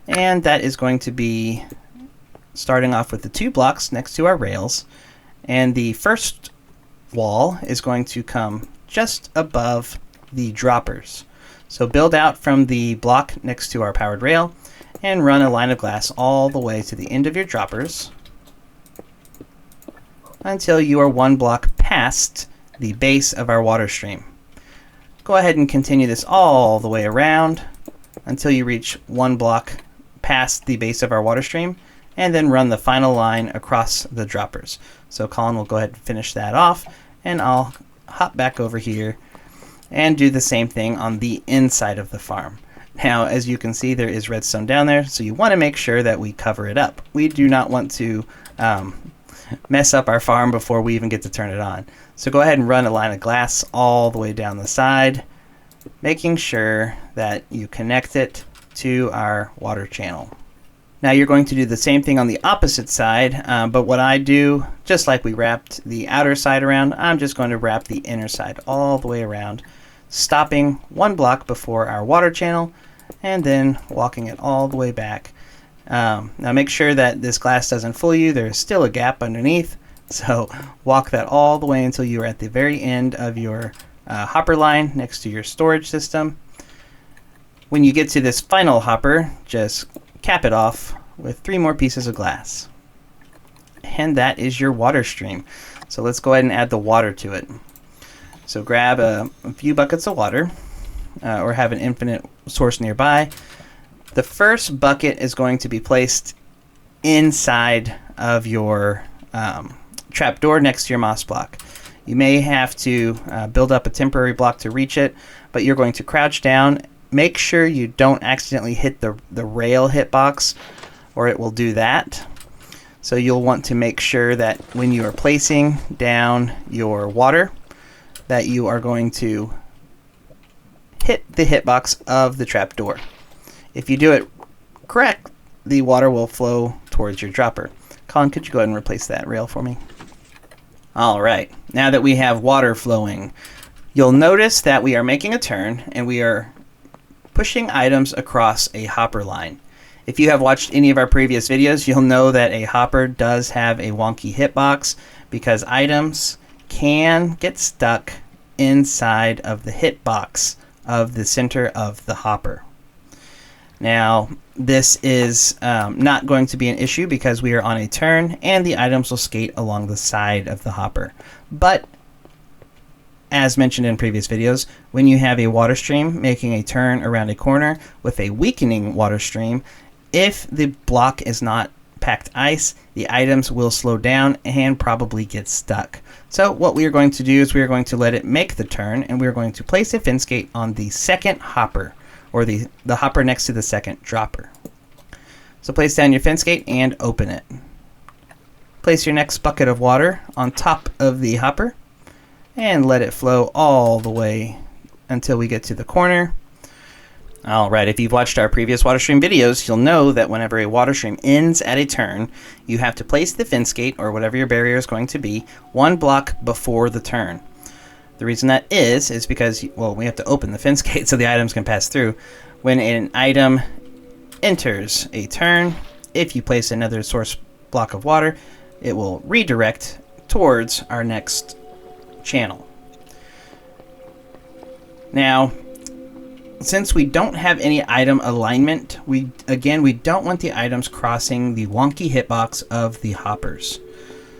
And that is going to be starting off with the 2 blocks next to our rails. And the first wall is going to come just above the droppers. So build out from the block next to our powered rail and run a line of glass all the way to the end of your droppers until you are 1 block past the base of our water stream. Go ahead and continue this all the way around until you reach 1 block past the base of our water stream, and then run the final line across the droppers. So Colin will go ahead and finish that off, and I'll hop back over here and do the same thing on the inside of the farm. Now, as you can see, there is redstone down there, so you want to make sure that we cover it up. We do not want to mess up our farm before we even get to turn it on. So go ahead and run a line of glass all the way down the side, making sure that you connect it to our water channel. Now you're going to do the same thing on the opposite side, but what I do, just like we wrapped the outer side around, I'm just going to wrap the inner side all the way around, stopping 1 block before our water channel, and then walking it all the way back. Now make sure that this glass doesn't fool you. There's still a gap underneath, so walk that all the way until you're at the very end of your hopper line next to your storage system. When you get to this final hopper, just cap it off with 3 more pieces of glass. And that is your water stream. So let's go ahead and add the water to it. So grab a few buckets of water, or have an infinite source nearby. The first bucket is going to be placed inside of your trapdoor next to your moss block. You may have to build up a temporary block to reach it, but you're going to crouch down. Make sure you don't accidentally hit the rail hitbox, or it will do that. So you'll want to make sure that when you are placing down your water, that you are going to hit the hitbox of the trapdoor. If you do it correct, the water will flow towards your dropper. Colin, could you go ahead and replace that rail for me? All right, now that we have water flowing, you'll notice that we are making a turn and we are pushing items across a hopper line. If you have watched any of our previous videos, you'll know that a hopper does have a wonky hitbox because items can get stuck inside of the hitbox of the center of the hopper. Now, this is not going to be an issue because we are on a turn and the items will skate along the side of the hopper. But as mentioned in previous videos, when you have a water stream making a turn around a corner with a weakening water stream, if the block is not packed ice, the items will slow down and probably get stuck. So what we are going to do is we are going to let it make the turn, and we are going to place a fin skate on the second hopper, or the hopper next to the second dropper. So place down your fin skate and open it. Place your next bucket of water on top of the hopper and let it flow all the way until we get to the corner. Alright, if you've watched our previous water stream videos, you'll know that whenever a water stream ends at a turn, you have to place the fin skate, or whatever your barrier is going to be, one block before the turn. The reason that is because, well, we have to open the fin skate so the items can pass through. When an item enters a turn, if you place another source block of water, it will redirect towards our next channel. Now, since we don't have any item alignment, we don't want the items crossing the wonky hitbox of the hoppers.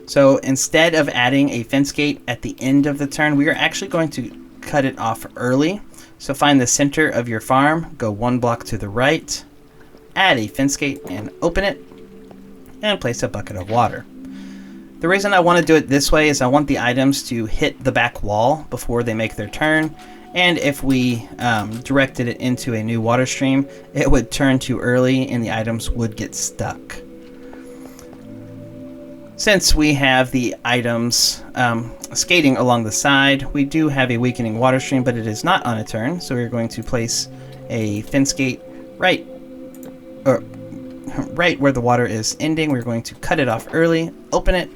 So instead of adding a fin skate at the end of the turn, we are actually going to cut it off early. So find the center of your farm, go one block to the right, add a fin skate and open it, and place a bucket of water. The reason I want to do it this way is I want the items to hit the back wall before they make their turn. And if we directed it into a new water stream, it would turn too early and the items would get stuck. Since we have the items skating along the side, we do have a weakening water stream, but it is not on a turn. So we're going to place a fin skate right where the water is ending. We're going to cut it off early, open it,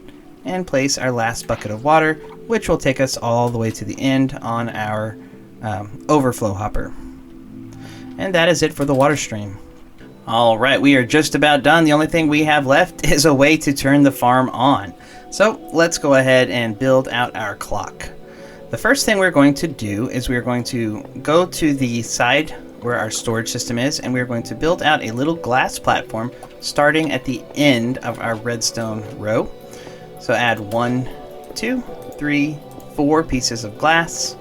and place our last bucket of water, which will take us all the way to the end on our overflow hopper. And that is it for the water stream. Alright, we are just about done. The only thing we have left is a way to turn the farm on. So let's go ahead and build out our clock. The first thing we're going to do is we're going to go to the side where our storage system is, and we're going to build out a little glass platform starting at the end of our redstone row. So add 1, 2, 3, 4 pieces of glass.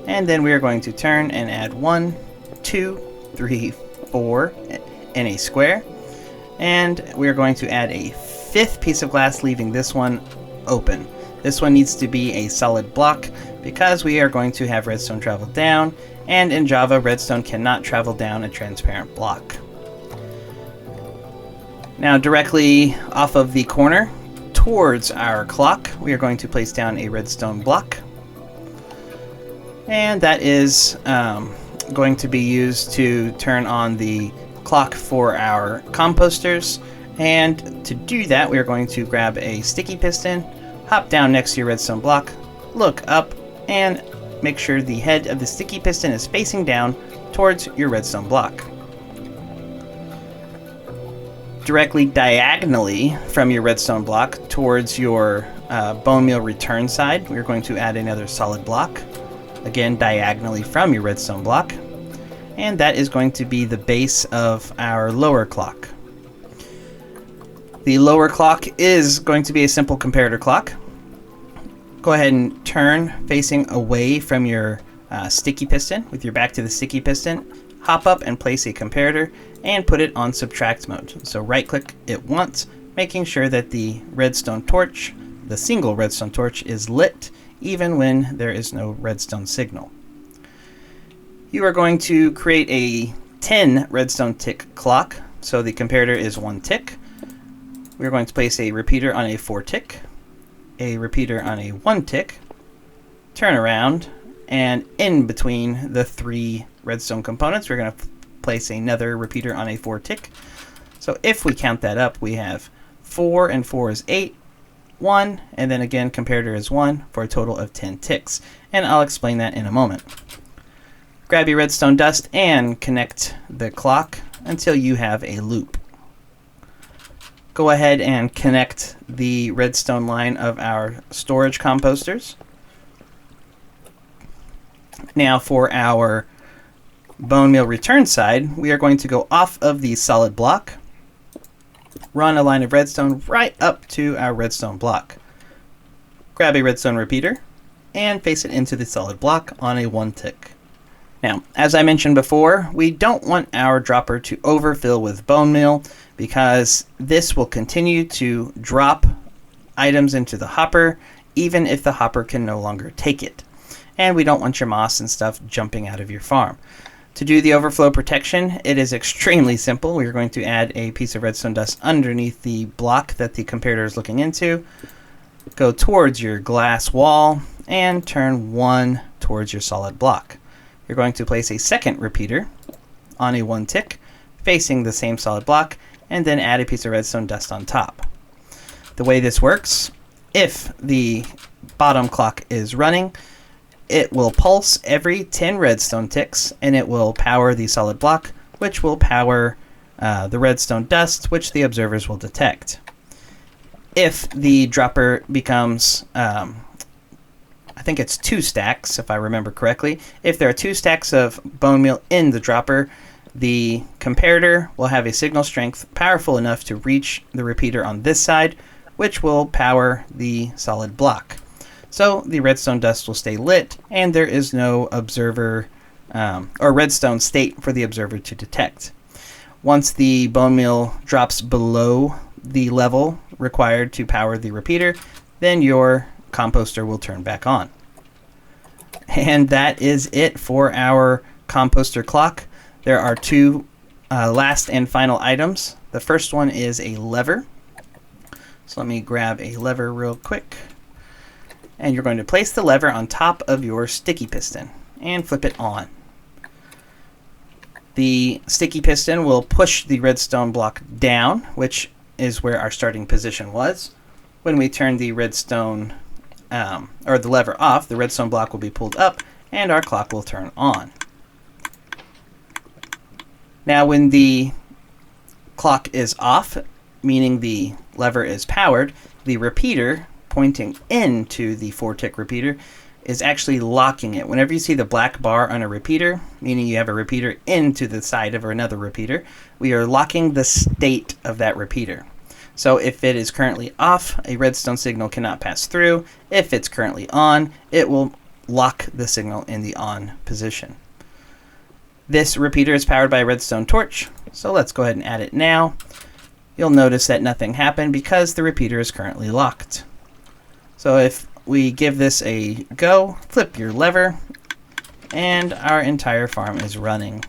And then we are going to turn and add 1, 2, 3, 4 in a square. And we're going to add a 5th piece of glass, leaving this one open. This one needs to be a solid block because we are going to have redstone travel down. And in Java, redstone cannot travel down a transparent block. Now, directly off of the corner towards our clock, we are going to place down a redstone block. And that is going to be used to turn on the clock for our composters. And to do that, we are going to grab a sticky piston, hop down next to your redstone block, look up, and make sure the head of the sticky piston is facing down towards your redstone block. Directly diagonally from your redstone block towards your bone meal return side, we're going to add another solid block. Again, diagonally from your redstone block. And that is going to be the base of our lower clock. The lower clock is going to be a simple comparator clock. Go ahead and turn facing away from your sticky piston with your back to the sticky piston. Hop up and place a comparator and put it on subtract mode. So right click it once, making sure that the redstone torch, the single redstone torch, is lit even when there is no redstone signal. You are going to create a 10 redstone tick clock, so the comparator is 1 tick. We're going to place a repeater on a 4 tick, a repeater on a 1 tick, turn around, and in between the 3 redstone components, we're going to place another repeater on a 4 tick. So if we count that up, we have 4 and 4 is 8, 1, and then again comparator is 1 for a total of 10 ticks. And I'll explain that in a moment. Grab your redstone dust and connect the clock until you have a loop. Go ahead and connect the redstone line of our storage composters. Now for our bone meal return side, we are going to go off of the solid block, run a line of redstone right up to our redstone block. Grab a redstone repeater and face it into the solid block on a 1 tick. Now, as I mentioned before, we don't want our dropper to overfill with bone meal because this will continue to drop items into the hopper even if the hopper can no longer take it. And we don't want your moss and stuff jumping out of your farm. To do the overflow protection, it is extremely simple. We're going to add a piece of redstone dust underneath the block that the comparator is looking into. Go towards your glass wall and turn 1 towards your solid block. You're going to place a second repeater on a 1 tick facing the same solid block and then add a piece of redstone dust on top. The way this works, if the bottom clock is running, it will pulse every 10 redstone ticks and it will power the solid block, which will power the redstone dust, which the observers will detect. If the dropper becomes, I think it's 2 stacks, if I remember correctly. If there are 2 stacks of bone meal in the dropper, the comparator will have a signal strength powerful enough to reach the repeater on this side, which will power the solid block. So the redstone dust will stay lit, and there is no observer or redstone state for the observer to detect. Once the bone meal drops below the level required to power the repeater, then your composter will turn back on. And that is it for our composter clock. There are 2 last and final items. The first one is a lever. So let me grab a lever real quick. And you're going to place the lever on top of your sticky piston and flip it on. The sticky piston will push the redstone block down, which is where our starting position was. When we turn the redstone or the lever off, the redstone block will be pulled up and our clock will turn on. Now when the clock is off, meaning the lever is powered, the repeater pointing into the 4-tick repeater is actually locking it. Whenever you see the black bar on a repeater, meaning you have a repeater into the side of another repeater, we are locking the state of that repeater. So if it is currently off, a redstone signal cannot pass through. If it's currently on, it will lock the signal in the on position. This repeater is powered by a redstone torch, so let's go ahead and add it now. You'll notice that nothing happened because the repeater is currently locked. So if we give this a go, flip your lever, and our entire farm is running.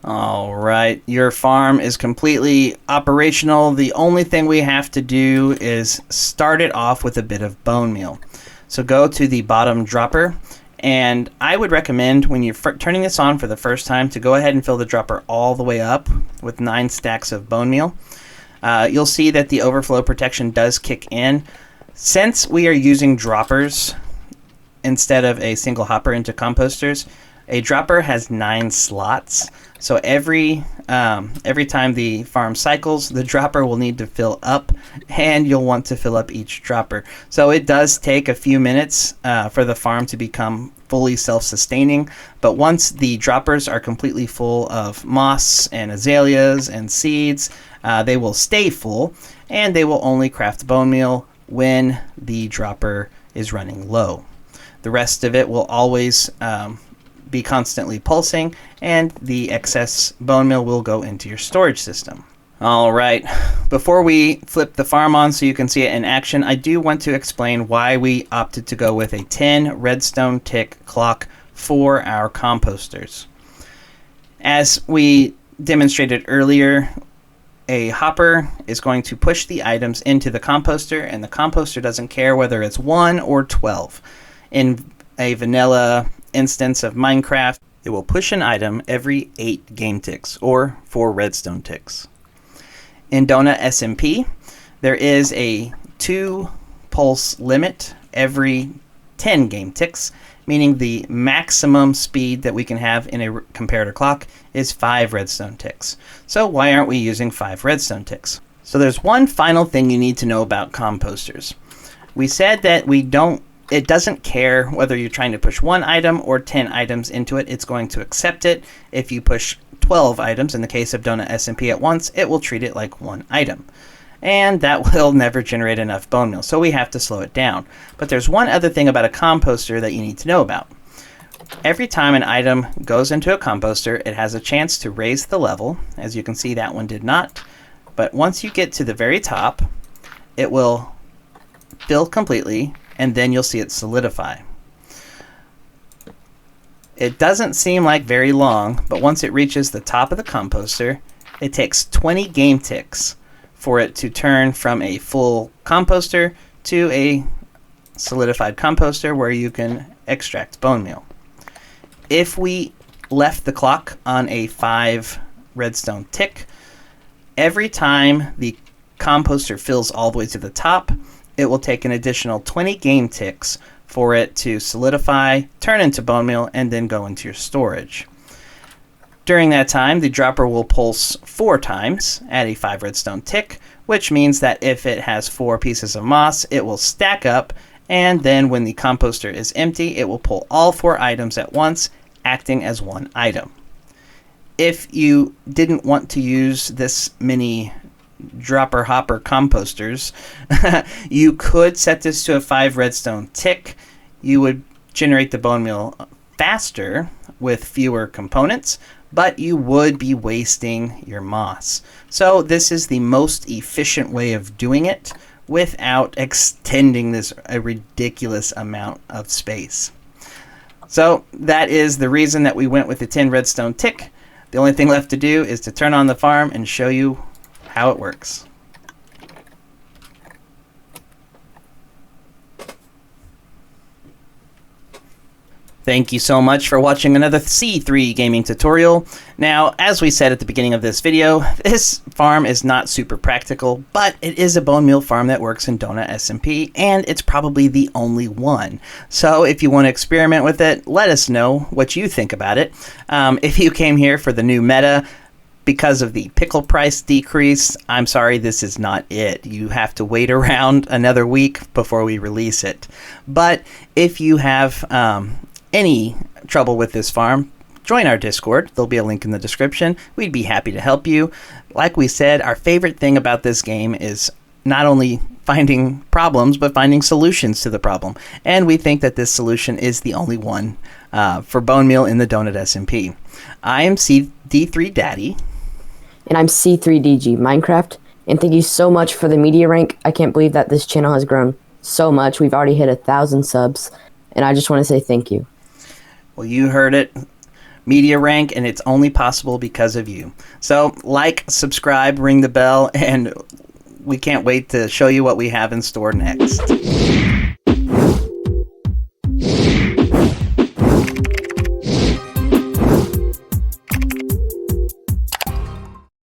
Alright, your farm is completely operational. The only thing we have to do is start it off with a bit of bone meal. So go to the bottom dropper, and I would recommend when you're turning this on for the first time to go ahead and fill the dropper all the way up with 9 stacks of bone meal. You'll see that the overflow protection does kick in. Since we are using droppers instead of a single hopper into composters, a dropper has 9 slots. So every time the farm cycles, the dropper will need to fill up, and you'll want to fill up each dropper. So it does take a few minutes for the farm to become fully self-sustaining, but once the droppers are completely full of moss and azaleas and seeds, they will stay full, and they will only craft bone meal when the dropper is running low. The rest of it will always be constantly pulsing, and the excess bone meal will go into your storage system. Alright, before we flip the farm on so you can see it in action, I do want to explain why we opted to go with a 10 redstone tick clock for our composters. As we demonstrated earlier, a hopper is going to push the items into the composter, and the composter doesn't care whether it's 1 or 12. In a vanilla instance of Minecraft, it will push an item every 8 game ticks, or 4 redstone ticks. In DonutSMP, there is a 2 pulse limit every 10 game ticks, meaning the maximum speed that we can have in a comparator clock is 5 redstone ticks. So why aren't we using 5 redstone ticks? So there's one final thing you need to know about composters. We said that it doesn't care whether you're trying to push 1 item or 10 items into it. It's going to accept it. If you push 12 items, in the case of DonutSMP at once, it will treat it like 1 item. And that will never generate enough bone meal, so we have to slow it down. But there's one other thing about a composter that you need to know about. Every time an item goes into a composter, it has a chance to raise the level. As you can see, that one did not. But once you get to the very top, it will fill completely, and then you'll see it solidify. It doesn't seem like very long, but once it reaches the top of the composter, it takes 20 game ticks for it to turn from a full composter to a solidified composter where you can extract bone meal. If we left the clock on a 5 redstone tick, every time the composter fills all the way to the top, it will take an additional 20 game ticks for it to solidify, turn into bone meal, and then go into your storage. During that time, the dropper will pulse 4 times at a 5 redstone tick, which means that if it has 4 pieces of moss, it will stack up, and then when the composter is empty, it will pull all 4 items at once, acting as 1 item. If you didn't want to use this many dropper hopper composters, you could set this to a 5 redstone tick. You would generate the bone meal faster with fewer components, but you would be wasting your moss. So this is the most efficient way of doing it without extending a ridiculous amount of space. So that is the reason that we went with the 10 redstone tick. The only thing left to do is to turn on the farm and show you how it works. Thank you so much for watching another C3 gaming tutorial. Now, as we said at the beginning of this video, this farm is not super practical, but it is a bone meal farm that works in DonutSMP, and it's probably the only one. So if you want to experiment with it, let us know what you think about it. If you came here for the new meta, because of the pickle price decrease, I'm sorry, this is not it. You have to wait around another week before we release it. But if you have any trouble with this farm, join our Discord. There'll be a link in the description. We'd be happy to help you. Like we said, our favorite thing about this game is not only finding problems, but finding solutions to the problem. And we think that this solution is the only one for bone meal in the DonutSMP. I am D3 Daddy. And I'm C3DG Minecraft. And thank you so much for the media rank. I can't believe that this channel has grown so much. We've already hit 1,000 subs. And I just want to say thank you. Well, you heard it. Media rank, and it's only possible because of you. So, like, subscribe, ring the bell, and we can't wait to show you what we have in store next.